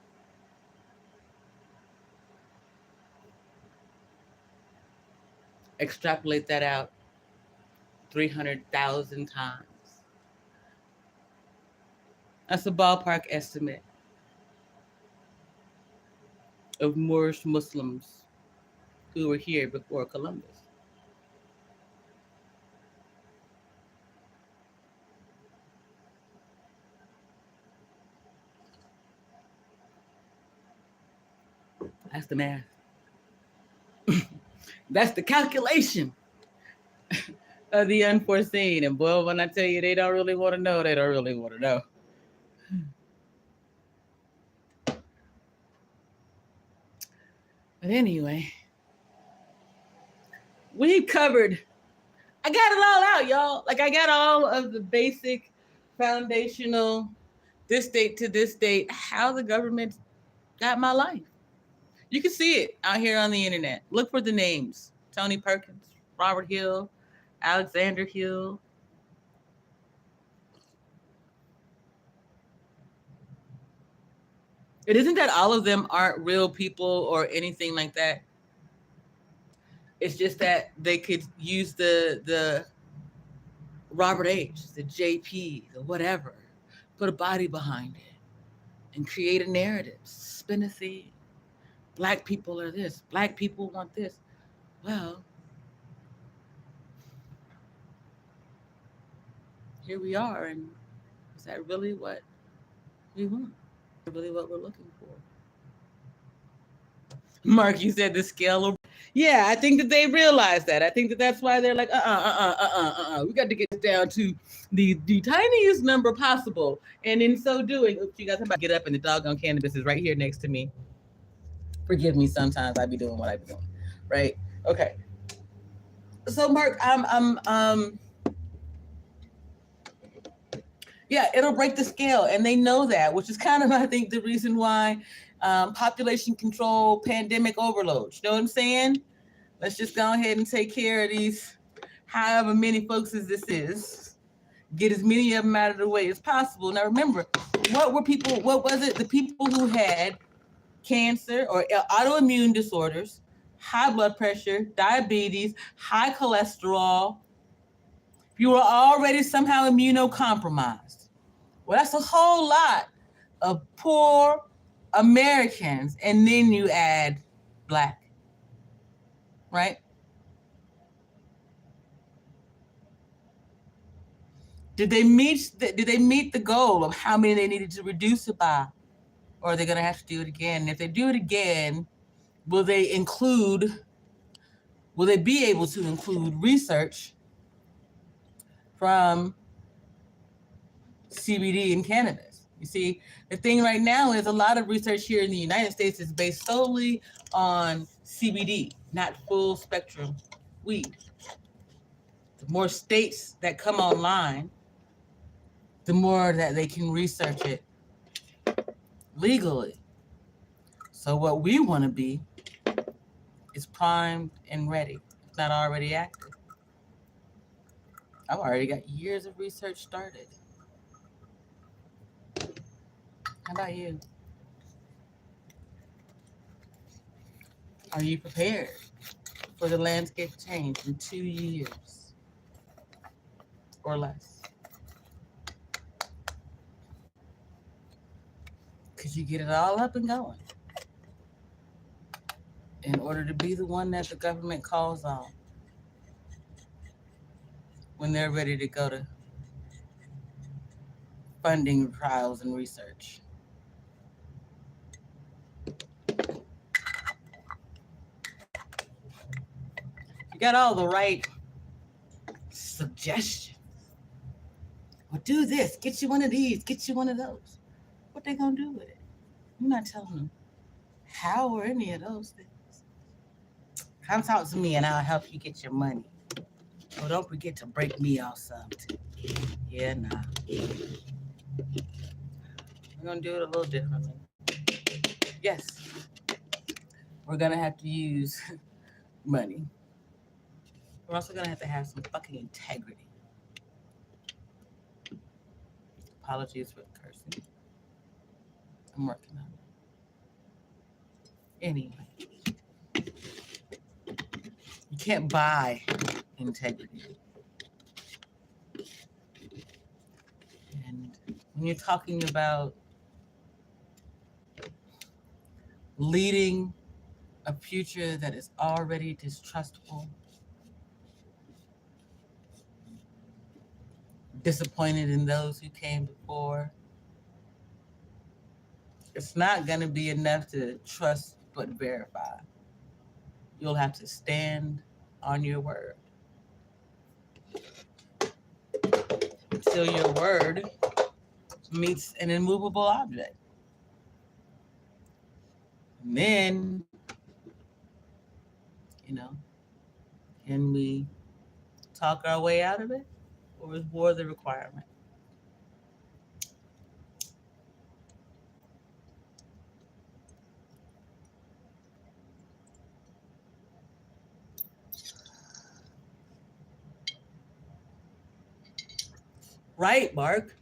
Extrapolate that out 300,000 times. That's a ballpark estimate of Moorish Muslims who were here before Columbus. That's the math. That's the calculation of the unforeseen. And boy, when I tell you they don't really want to know, they don't really want to know. But anyway, we covered. I got it all out, y'all. Like I got all of the basic foundational, this date to this date, how the government got my life. You can see it out here on the internet. Look for the names: Tony Perkins, Robert Hill, Alexander Hill. It isn't that all of them aren't real people or anything like that. It's just that they could use the Robert H, the JP, the whatever, put a body behind it and create a narrative, spin a theme. Black people are this. Black people want this. Well, here we are, and is that really what we want? Really what we're looking for? Mark, you said the scale. Yeah, I think that they realize that. I think that that's why they're like, we got to get down to the tiniest number possible. And in so doing, oops, you guys, I'm about to get up and the doggone cannabis is right here next to me. Forgive me, sometimes I be doing what I be doing, right? Okay. So Mark, yeah, it'll break the scale, and they know that, which is kind of, I think, the reason why population control, pandemic overload. You know what I'm saying? Let's just go ahead and take care of these, however many folks as this is, get as many of them out of the way as possible. Now, remember, what was it? The people who had cancer or autoimmune disorders, high blood pressure, diabetes, high cholesterol. You were already somehow immunocompromised. Well, that's a whole lot of poor Americans, and then you add Black, right? Did they meet the goal of how many they needed to reduce it by, or are they going to have to do it again? And if they do it again, will they be able to include research from CBD and cannabis? You see, the thing right now is a lot of research here in the United States is based solely on CBD, not full spectrum weed. The more states that come online, the more that they can research it legally. So what we want to be is primed and ready, if not already active. I've already got years of research started. How about you? Are you prepared for the landscape change in 2 years or less? Could you get it all up and going in order to be the one that the government calls on when they're ready to go to funding trials and research? You got all the right suggestions. Well, do this, get you one of these, get you one of those. What they gonna do with it? You're not telling them how or any of those things. Come talk to me and I'll help you get your money. Oh, don't forget to break me off something. Yeah, nah. We're gonna do it a little differently. Yes, we're gonna have to use money. We're also gonna have to have some fucking integrity. Apologies for the cursing. I'm working on it. Anyway, You can't buy integrity. And when you're talking about leading a future that is already distrustful, disappointed in those who came before, it's not going to be enough to trust but verify. You'll have to stand on your word until your word meets an immovable object. And then, can we talk our way out of it? Or is war the requirement? Right, Mark.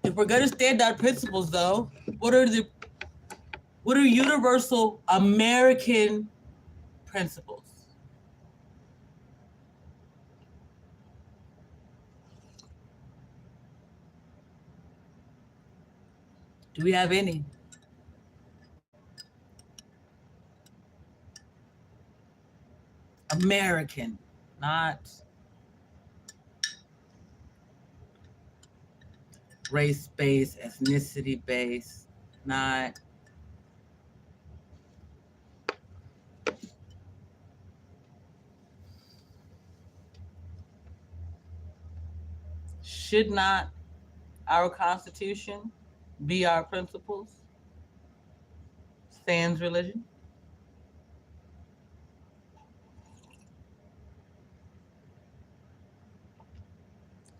If we're going to stand on principles, though, what are universal American principles? Do we have any? American, not race-based, ethnicity-based, not should not our Constitution be our principles? Sans religion?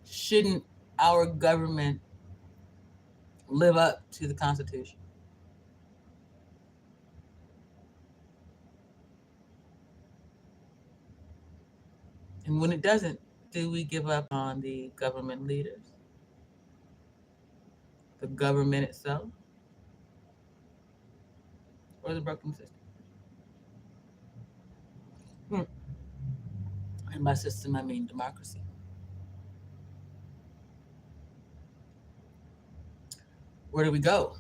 Shouldn't our government live up to the Constitution? And when it doesn't, do we give up on the government leaders? The government itself? Or the broken system? And by system, I mean democracy. Where do we go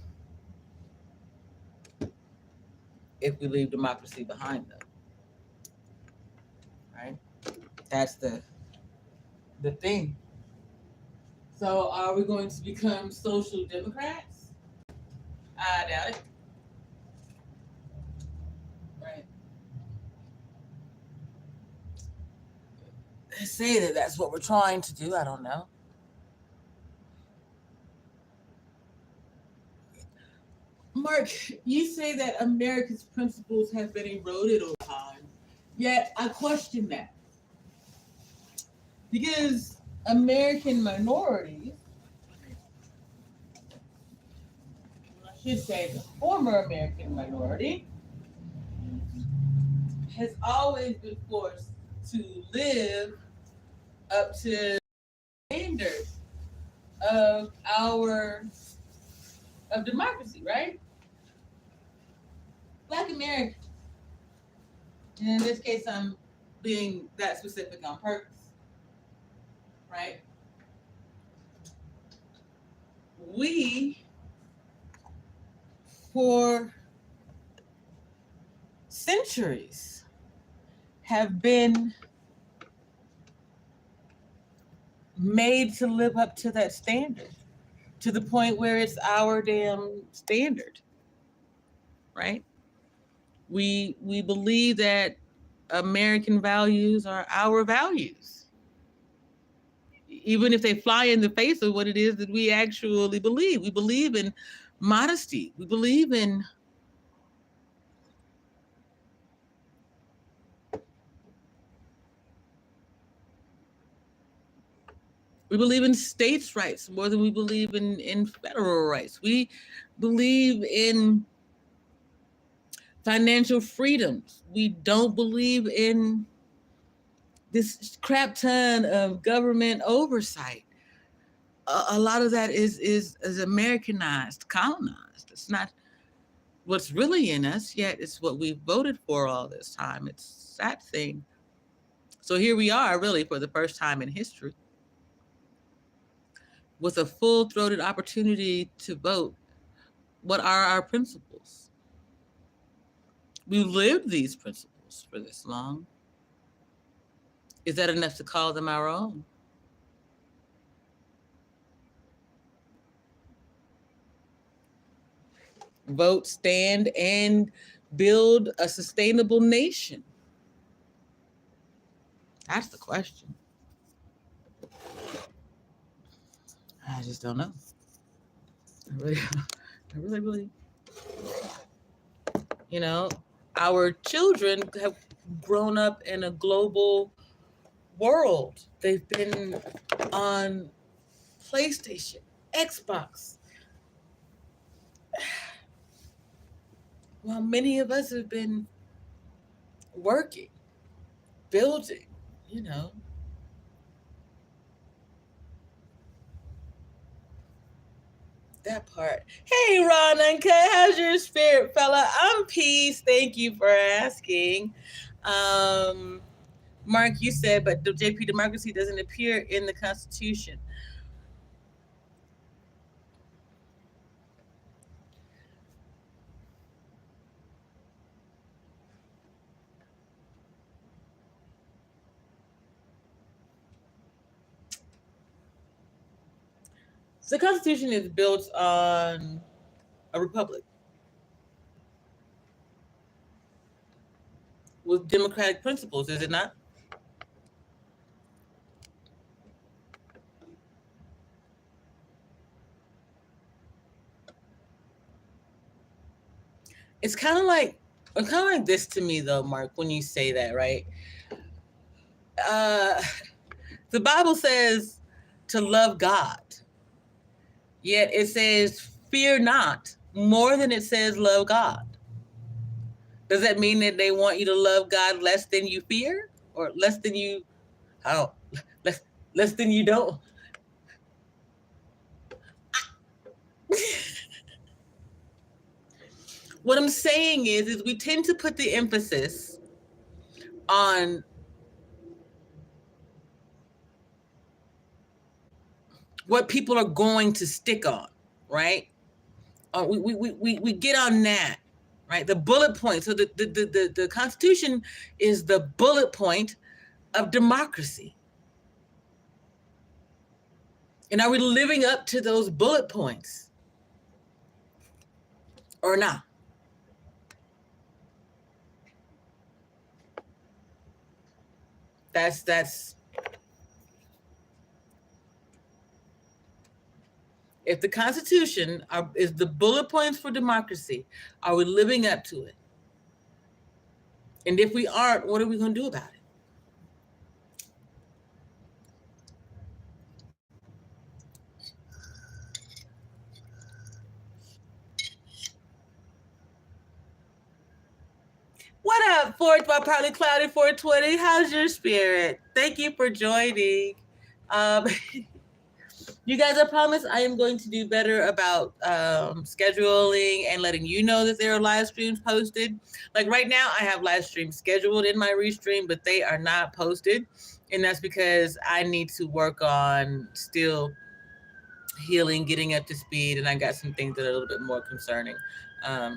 if we leave democracy behind, though? Right? That's the thing. So are we going to become social democrats? I doubt it. Right. They say that that's what we're trying to do. I don't know. Mark, you say that America's principles have been eroded over time, yet I question that. Because American minorities, I should say the former American minority, has always been forced to live up to standards of democracy, right? Black Americans. And in this case, I'm being that specific on purpose, right? We, for centuries, have been made to live up to that standard, to the point where it's our damn standard, right? We believe that American values are our values, even if they fly in the face of what it is that we actually believe. We believe in modesty. We believe in states' rights more than we believe in federal rights. We believe in financial freedoms. We don't believe in this crap ton of government oversight. A lot of that is Americanized, colonized. It's not what's really in us, yet it's what we've voted for all this time. It's that thing. So here we are, really, for the first time in history, with a full-throated opportunity to vote. What are our principles? We lived these principles for this long. Is that enough to call them our own? Vote, stand, and build a sustainable nation? That's the question. I just don't know. I really, I really, you know, our children have grown up in a global world. They've been on PlayStation, Xbox, while many of us have been working, building, you know. That part. Hey, Ron Uncut, how's your spirit, fella? I'm peace. Thank you for asking. Um, Mark, you said, but the JP democracy doesn't appear in the Constitution. The Constitution is built on a republic with democratic principles, is it not? It's kind of like this to me, though, Mark. When you say that, right? Uh, the Bible says to love God, yet it says fear not more than it says love God. Does that mean that they want you to love God less than you fear, or less than you? How? Less less than you don't. What I'm saying is we tend to put the emphasis on what people are going to stick on, right? We get on that, right? The bullet point. So the Constitution is the bullet point of democracy. And are we living up to those bullet points or not? That's if the Constitution is the bullet points for democracy, are we living up to it? And if we aren't, what are we going to do about it? What up, Fort by Partly Cloudy 420? How's your spirit? Thank you for joining. Um, you guys, I promise I am going to do better about scheduling and letting you know that there are live streams posted. Like right now, I have live streams scheduled in my Restream, but they are not posted. And that's because I need to work on still healing, getting up to speed, and I got some things that are a little bit more concerning. Um,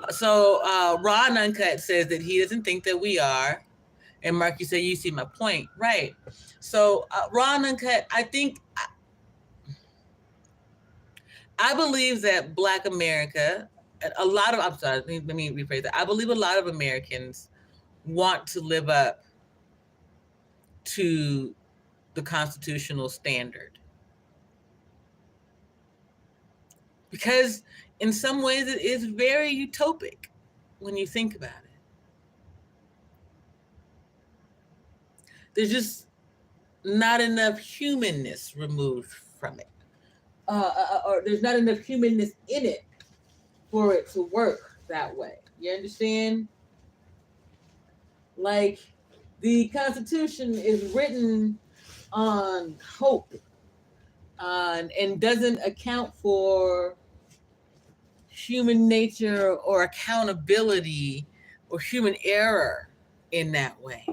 so Ron Uncut says that he doesn't think that we are. And Mark, you say you see my point, right? So Ron Uncut, I believe that Black America, a lot of, I'm sorry, let me rephrase that. I believe a lot of Americans want to live up to the constitutional standard. Because in some ways it is very utopic when you think about it. There's just not enough humanness removed from it. Or there's not enough humanness in it for it to work that way. You understand? Like the Constitution is written on hope and doesn't account for human nature or accountability or human error in that way.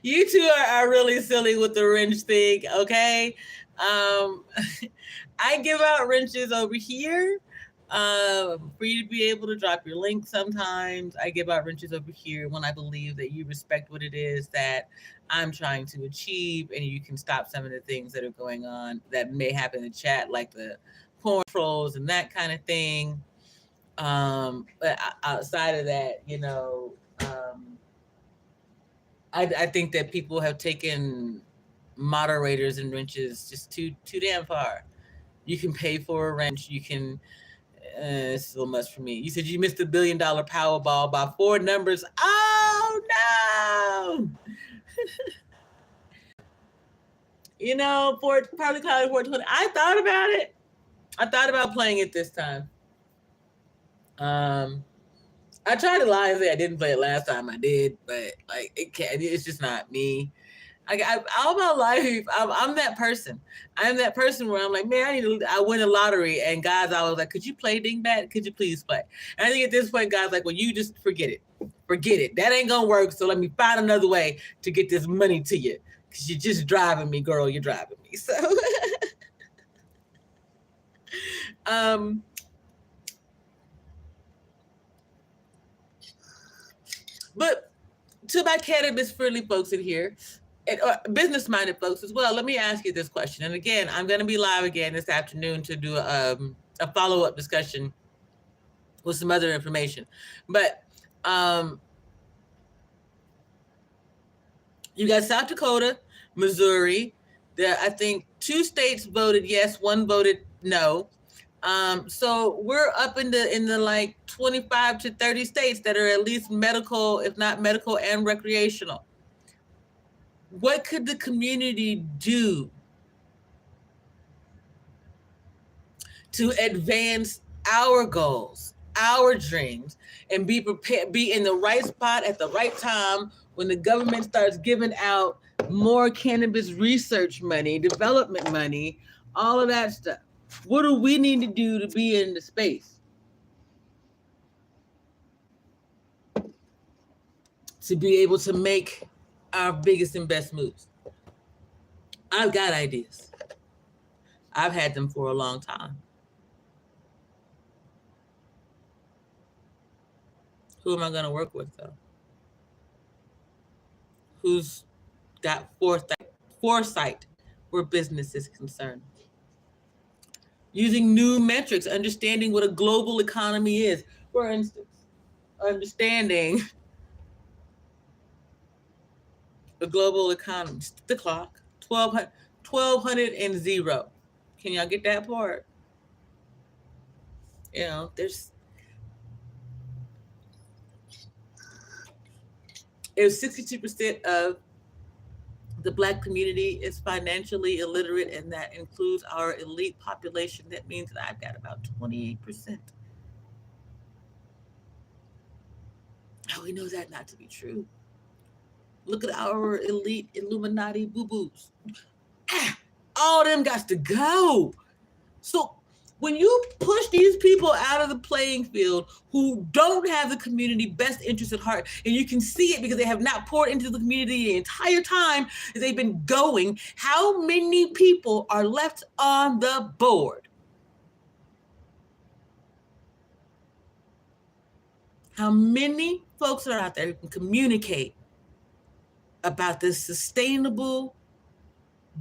You two are really silly with the wrench thing, okay? Um, I give out wrenches over here for you to be able to drop your link sometimes. I give out wrenches over here when I believe that you respect what it is that I'm trying to achieve and you can stop some of the things that are going on that may happen in the chat, like the porn trolls and that kind of thing. But outside of that, I think that people have taken moderators and wrenches just too damn far. You can pay for a wrench. You can. It's so much for me. You said you missed the $1 billion Powerball by 4 numbers. Oh no! For probably called 420. I thought about it. I thought about playing it this time. I tried to lie and say I didn't play it last time. I did, but like it can't. It's just not me. All my life, I'm that person. I'm that person where I'm like, man, I win a lottery, and God's always like, could you play dingbat? Could you please play? And I think at this point, God's like, well, you just forget it. That ain't gonna work. So let me find another way to get this money to you, because you're just driving me, girl. You're driving me. So, but to my cannabis friendly folks in here, and business minded folks as well, let me ask you this question. And again, I'm going to be live again this afternoon to do a follow up discussion with some other information. But you got South Dakota, Missouri. I think 2 states voted yes, 1 voted no. So we're up in the like 25 to 30 states that are at least medical, if not medical and recreational. What could the community do to advance our goals, our dreams, and be prepared, be in the right spot at the right time when the government starts giving out more cannabis research money, development money, all of that stuff? What do we need to do to be in the space to be able to make our biggest and best moves? I've got ideas. I've had them for a long time. Who am I going to work with, though? Who's got foresight where business is concerned? Using new metrics, understanding what a global economy is. For instance, understanding the global economy. The clock, 1200 and 0. Can y'all get that part? There's... If 62% of the Black community is financially illiterate, and that includes our elite population, that means that I've got about 28%. How we know that not to be true? Look at our elite Illuminati boo-boos. All them got to go. So when you push these people out of the playing field who don't have the community best interest at heart, and you can see it because they have not poured into the community the entire time that they've been going, how many people are left on the board? How many folks are out there who can communicate about this sustainable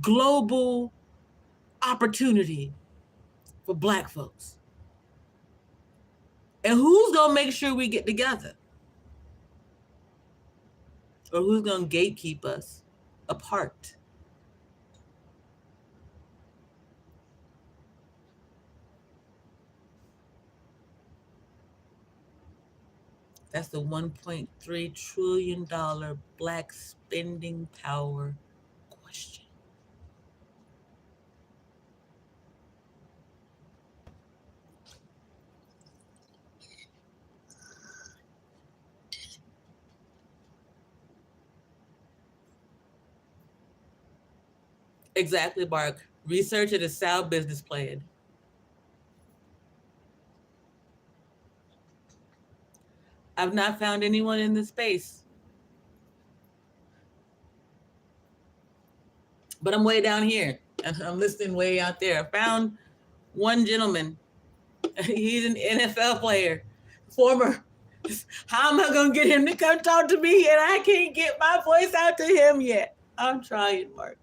global opportunity for Black folks? And who's going to make sure we get together? Or who's going to gatekeep us apart? That's the $1.3 trillion Black spending power question. Exactly, Bark. Research a sound business plan. I've not found anyone in this space, but I'm way down here. I'm listening way out there. I found one gentleman. He's an NFL player, former. How am I gonna get him to come talk to me? And I can't get my voice out to him yet. I'm trying, Mark.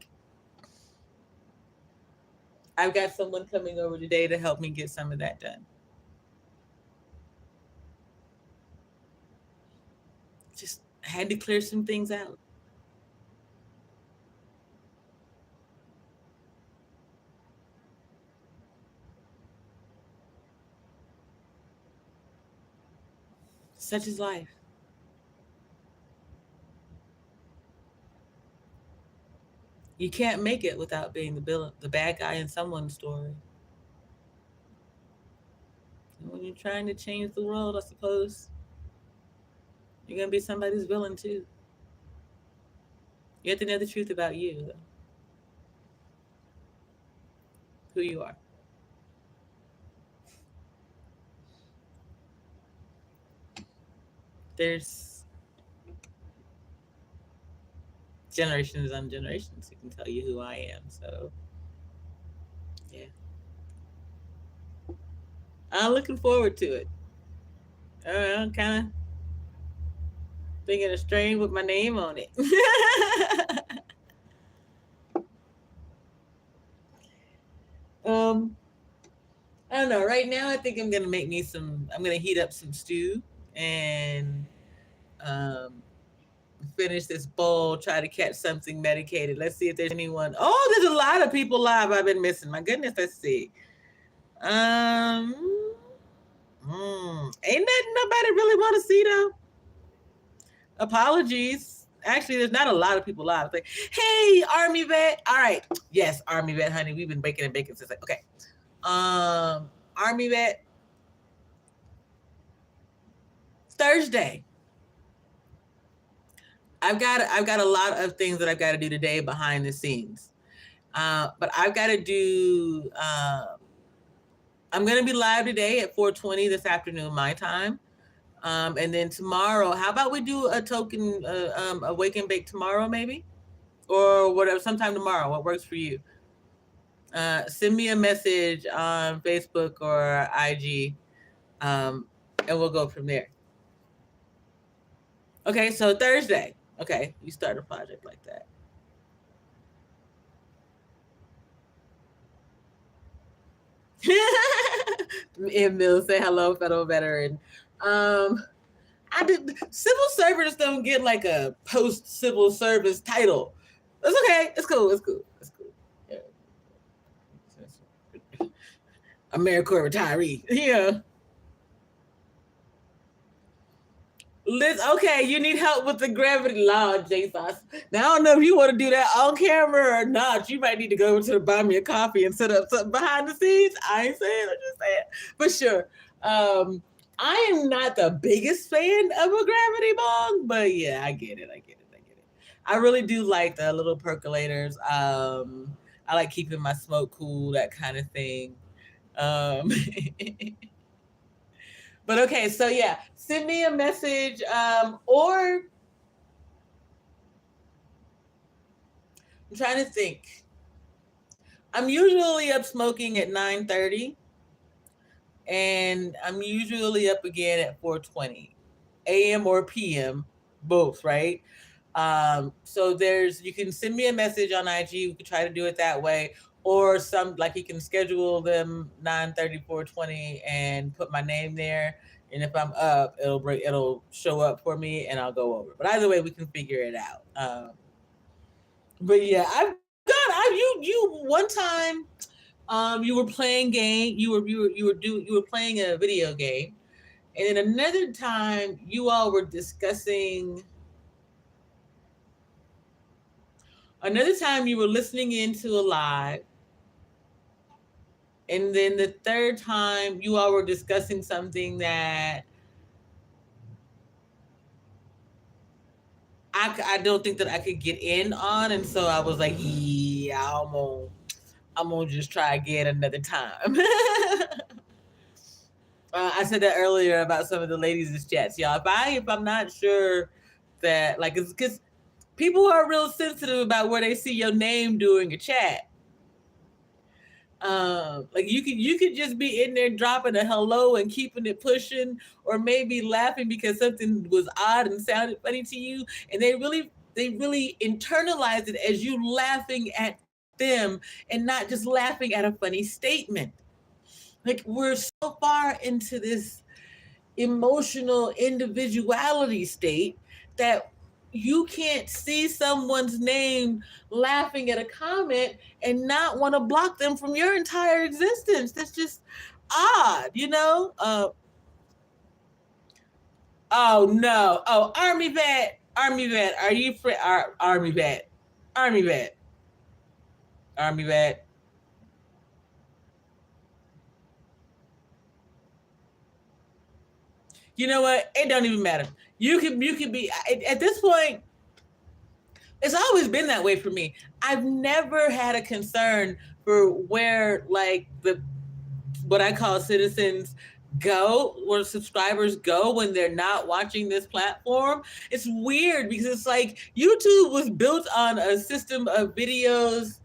I've got someone coming over today to help me get some of that done. Just had to clear some things out. Such is life. You can't make it without being the bad guy in someone's story. And when you're trying to change the world, I suppose you're gonna be somebody's villain too. You have to know the truth about you, though, who you are. There's generations on generations who can tell you who I am. So yeah, I'm looking forward to it. I'm kind of thinking a strain with my name on it. um, I don't know. Right now, I think I'm gonna make me some. I'm gonna heat up some stew and um, finish this bowl. Try to catch something medicated. Let's see if there's anyone. Oh, there's a lot of people live I've been missing. My goodness, let's see. Um, ain't that nobody really want to see though. Apologies. Actually, there's not a lot of people live. It's like, hey, Army vet. All right. Yes, Army vet, honey. We've been baking and baking since like, okay. Army vet. Thursday. I've got a lot of things that I've got to do today behind the scenes. But I've got to do I'm gonna be live today at 4:20 this afternoon, my time. And then tomorrow, how about we do a token a wake and bake tomorrow, maybe? Or whatever, sometime tomorrow. What works for you? Send me a message on Facebook or IG, and we'll go from there. Okay, so Thursday. Okay, you start a project like that. And Mill say hello, fellow veteran. I did. Civil servants don't get like a post civil service title. It's okay. It's cool. It's cool. It's cool. Yeah. AmeriCorps retiree. Yeah. Liz, okay, you need help with the gravity law, Jesus. Now, I don't know if you want to do that on camera or not. You might need to go over to the buy me a coffee and set up something behind the scenes. I ain't saying, I'm just saying. But sure. I am not the biggest fan of a gravity bong, but yeah, I get it. I get it. I get it. I really do like the little percolators. I like keeping my smoke cool, that kind of thing. Um, But okay, so yeah, send me a message, or I'm trying to think. I'm usually up smoking at 9:30, and I'm usually up again at 4:20 a.m. or p.m. both, right? So you can send me a message on IG. We can try to do it that way, or some like you can schedule them 9:30, 4:20, and put my name there. And if I'm up, it'll show up for me, and I'll go over. But either way, we can figure it out. But yeah, you one time. You were playing game. You were playing a video game, and then another time you all were discussing. Another time you were listening into a live, and then the third time you all were discussing something that I don't think that I could get in on, and so I was like, yeah, I'm gonna just try again another time. I said that earlier about some of the ladies' chats, y'all. If I'm not sure that like it's because people are real sensitive about where they see your name during a chat. Like you could just be in there dropping a hello and keeping it pushing, or maybe laughing because something was odd and sounded funny to you, and they really internalize it as you laughing at them and not just laughing at a funny statement. Like we're so far into this emotional individuality state that you can't see someone's name laughing at a comment and not want to block them from your entire existence. That's just odd, you know? Oh no. Oh, Army vet, are you Army vet? Army vet. Army vet. You know what? It don't even matter. You can be at this point. It's always been that way for me. I've never had a concern for where like the what I call citizens go, where subscribers go when they're not watching this platform. It's weird because it's like YouTube was built on a system of videos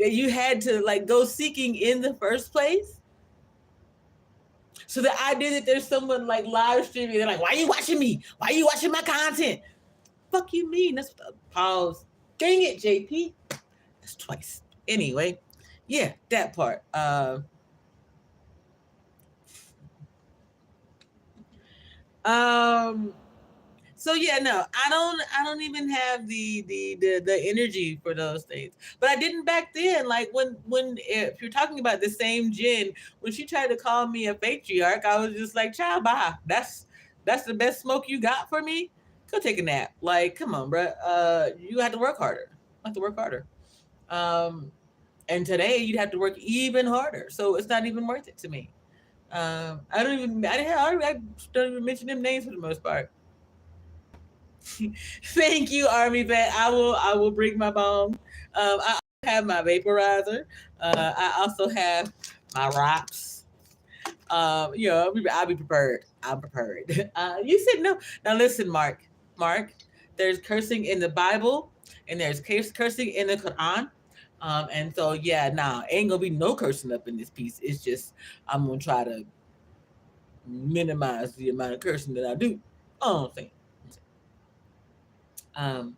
that you had to like go seeking in the first place. So the idea that there's someone like live streaming, they're like, "Why are you watching me? Why are you watching my content?" Fuck you mean? That's pause. Dang it, JP. That's twice. Anyway, yeah, that part. Um. So yeah, no, I don't even have the energy for those things. But I didn't back then. Like when if you're talking about the same Jen, when she tried to call me a patriarch, I was just like, child, bye. That's the best smoke you got for me. Go take a nap. Like, come on, bro. You have to work harder. I have to work harder. Um, and today you'd have to work even harder. So it's not even worth it to me. I don't even. I don't even mention them names for the most part. Thank you, Army vet. I will bring my bong. I have my vaporizer. I also have my rocks. I'll be prepared. I'm prepared. You said no. Now listen, Mark. Mark, there's cursing in the Bible, and there's cursing in the Quran. And so yeah, nah, ain't gonna be no cursing up in this piece. It's just I'm gonna try to minimize the amount of cursing that I do. Oh, I'm saying. Um,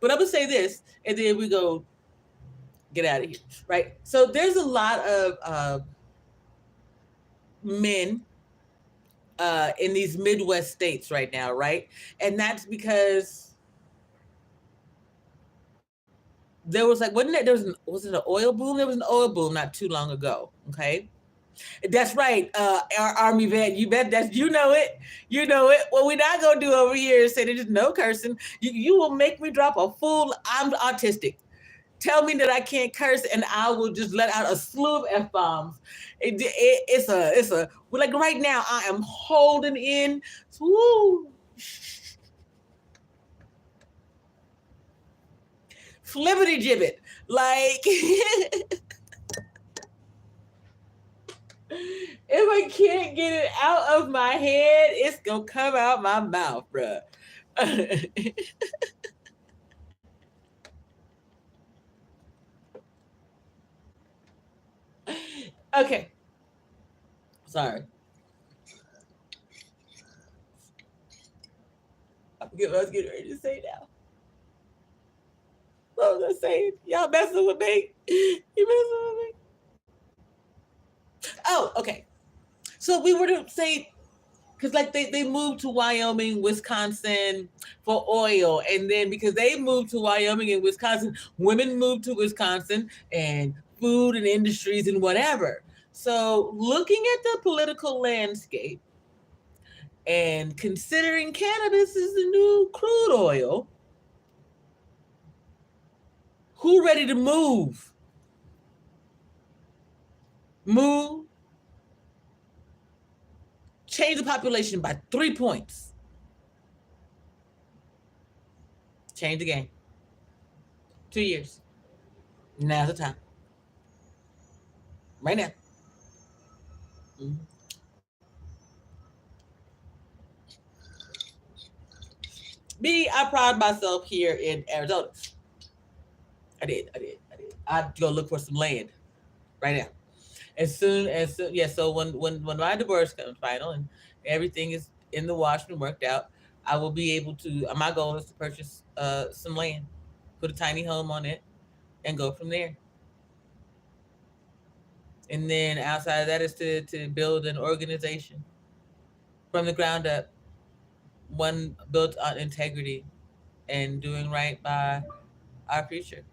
but I'm gonna say this, and then we go get out of here, right? So there's a lot of men in these Midwest states right now, right? And that's because there was like, wasn't it? Was it an oil boom? There was an oil boom not too long ago. Okay, that's right. Our Army vet, you bet that's you know it. You know it. What we're not gonna do over here is say there's no cursing. You will make me drop a full. I'm autistic. Tell me that I can't curse, and I will just let out a slew of f bombs. It's a like right now I am holding in. Woo, flippity gibbet. Like if I can't get it out of my head, it's gonna come out my mouth, bruh. Okay, sorry. I forget what I was getting ready to say now. What was I saying? Y'all messing with me? You messing with me? Oh, okay. So we were to say because like they moved to Wyoming, Wisconsin for oil, and then because they moved to Wyoming and Wisconsin, women moved to Wisconsin and food and industries and whatever. So looking at the political landscape and considering cannabis is the new crude oil, who ready to move? Move, change the population by 3 points. Change the game. 2 years. Now's the time. Right now. Mhm. Me, I pride myself here in Arizona. I'd go look for some land right now. As soon, yeah. So when my divorce comes final and everything is in the wash and worked out, I will be able to. My goal is to purchase some land, put a tiny home on it, and go from there. And then outside of that is to build an organization from the ground up, one built on integrity and doing right by our future.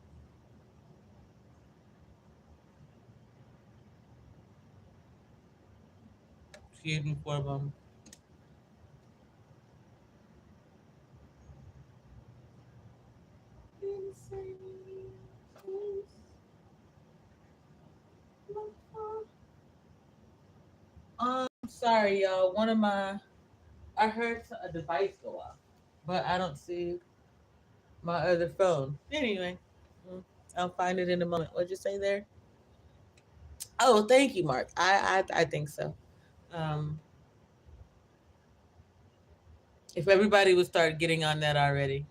Excuse me for a moment. Sorry, y'all. One of my I heard a device go off, but I don't see my other phone. Anyway, mm, I'll find it in a moment. What'd you say there? Oh, thank you, Mark. I think so. Um, if everybody would start getting on that already.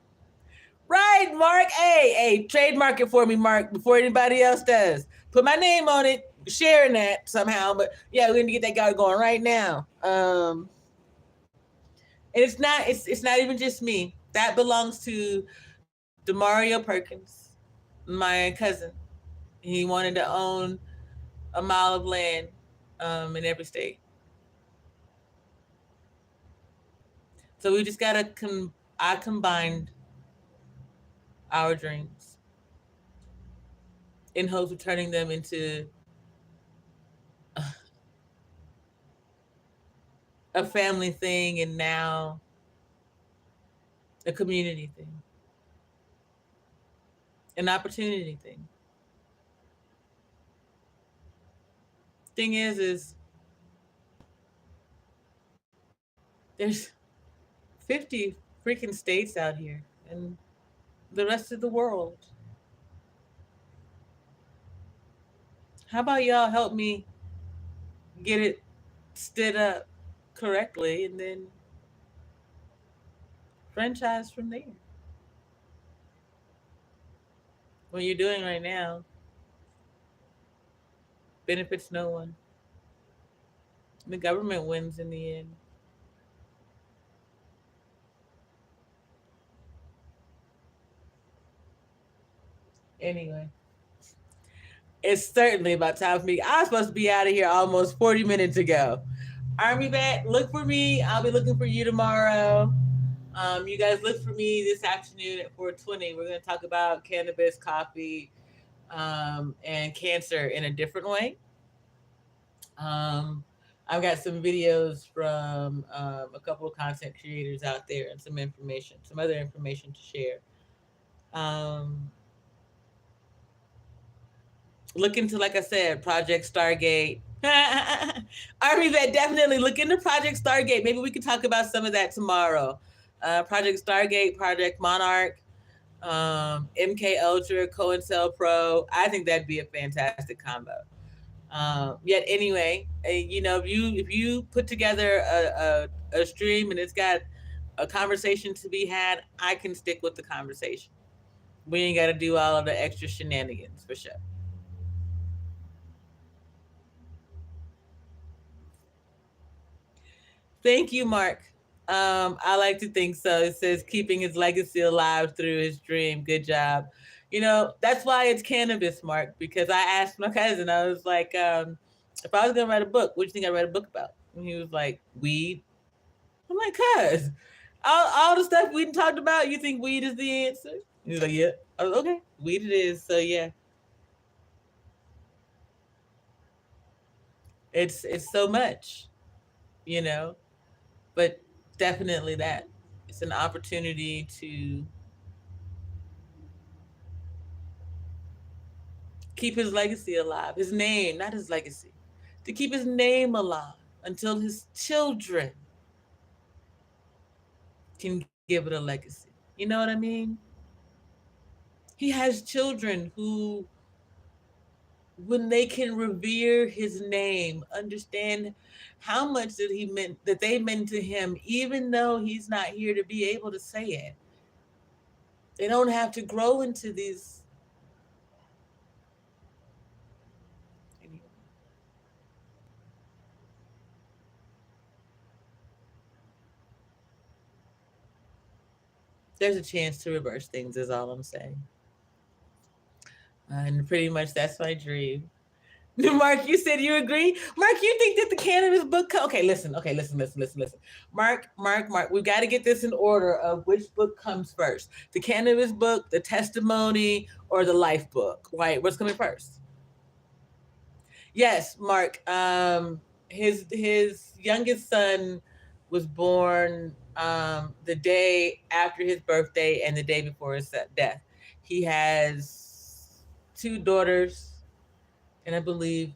Right, Mark. Hey, trademark it for me, Mark, before anybody else does. Put my name on it, sharing that somehow. But yeah, we're gonna get that guy going right now. And it's not even just me. That belongs to Demario Perkins, my cousin. He wanted to own a mile of land in every state. So we just gotta I combined our dreams in hopes of turning them into a family thing and now a community thing, an opportunity thing. Thing is, there's 50 freaking states out here and the rest of the world. How about y'all help me get it stood up correctly and then franchise from there? What you're doing right now benefits no one. The government wins in the end. Anyway, it's certainly about time for me. I was supposed to be out of here almost 40 minutes ago. Army vet, look for me. I'll be looking for you tomorrow. You guys look for me this afternoon at 4:20. We're going to talk about cannabis, coffee, and cancer in a different way. Um, I've got some videos from a couple of content creators out there and some other information to share. Um, look into, like I said, Project Stargate. Army vet, definitely look into Project Stargate. Maybe we could talk about some of that tomorrow. Project Stargate, Project Monarch, MK Ultra, Coincel Pro. I think that'd be a fantastic combo. Yet anyway, if you put together a stream and it's got a conversation to be had, I can stick with the conversation. We ain't got to do all of the extra shenanigans for sure. Thank you, Mark. I like to think so. It says keeping his legacy alive through his dream. Good job. That's why it's cannabis, Mark, because I asked my cousin, I was like, if I was going to write a book, what do you think I'd write a book about? And he was like, weed. I'm like, cuz, all the stuff we talked about, you think weed is the answer? He was like, yeah. I was okay, weed it is. So yeah, it's so much, you know, but definitely that. It's an opportunity to keep his legacy alive. His name, not his legacy. To keep his name alive until his children can give it a legacy. You know what I mean? He has children who, when they can revere his name, understand how much that they meant to him, even though he's not here to be able to say it. They don't have to grow into these. There's a chance to reverse things, is all I'm saying. And pretty much that's my dream. Mark, you said you agree. Mark, you think that the cannabis book? Okay, listen. Okay, listen. Mark. We got to get this in order of which book comes first: the cannabis book, the testimony, or the life book. Right? What's coming first? Yes, Mark. His youngest son was born the day after his birthday and the day before his death. He has two daughters, and I believe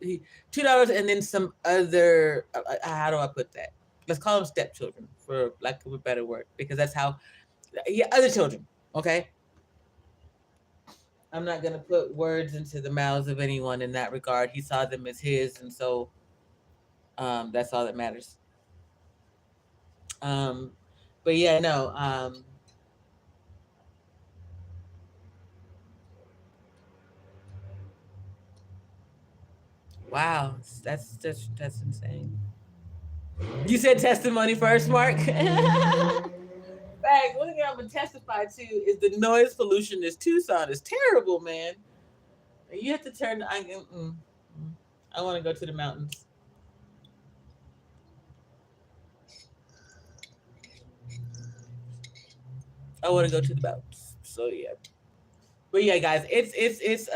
he $2 and then some other how do I put that, let's call them stepchildren for lack of a better word, because that's how, yeah, other children. Okay, I'm not going to put words into the mouths of anyone in that regard. He saw them as his, and so that's all that matters. um but yeah, no, wow, that's insane. You said testimony first, Mark. Fact, one thing I'm gonna testify to is the noise pollution in Tucson is terrible, man. You have to turn. I want to go to the mountains. I want to go to the mountains. So yeah. But yeah, guys, it's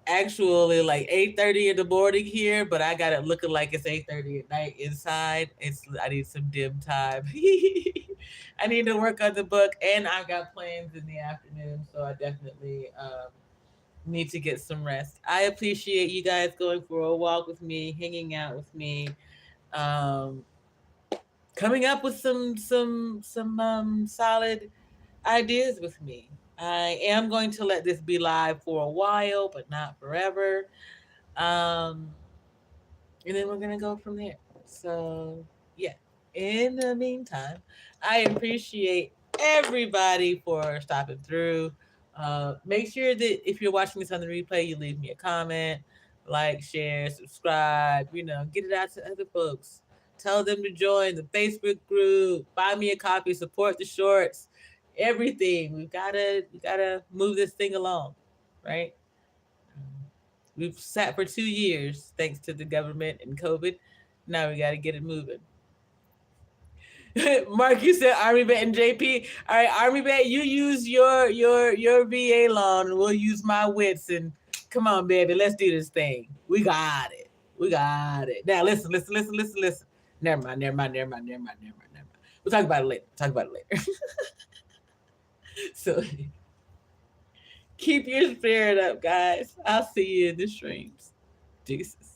actually like 8:30 in the morning here, but I got it looking like it's 8:30 at night inside. I need some dim time. I need to work on the book, and I've got plans in the afternoon, so I definitely need to get some rest. I appreciate you guys going for a walk with me, hanging out with me, um, coming up with some solid ideas with me. I am going to let this be live for a while, but not forever. Um, and then we're gonna go from there. So yeah. In the meantime, I appreciate everybody for stopping through. Make sure that if you're watching this on the replay, you leave me a comment, like, share, subscribe. Get it out to other folks. Tell them to join the Facebook group. Buy me a copy. Support the shorts. Everything. We gotta move this thing along, right? We've sat for 2 years thanks to the government and COVID. Now we got to get it moving. Mark, you said Army Vet and JP. All right, Army Vet, you use your VA loan, and we'll use my wits. And come on, baby, let's do this thing. We got it. We got it. Now listen. Never mind. We'll talk about it later. So keep your spirit up, guys. I'll see you in the streams. Jesus.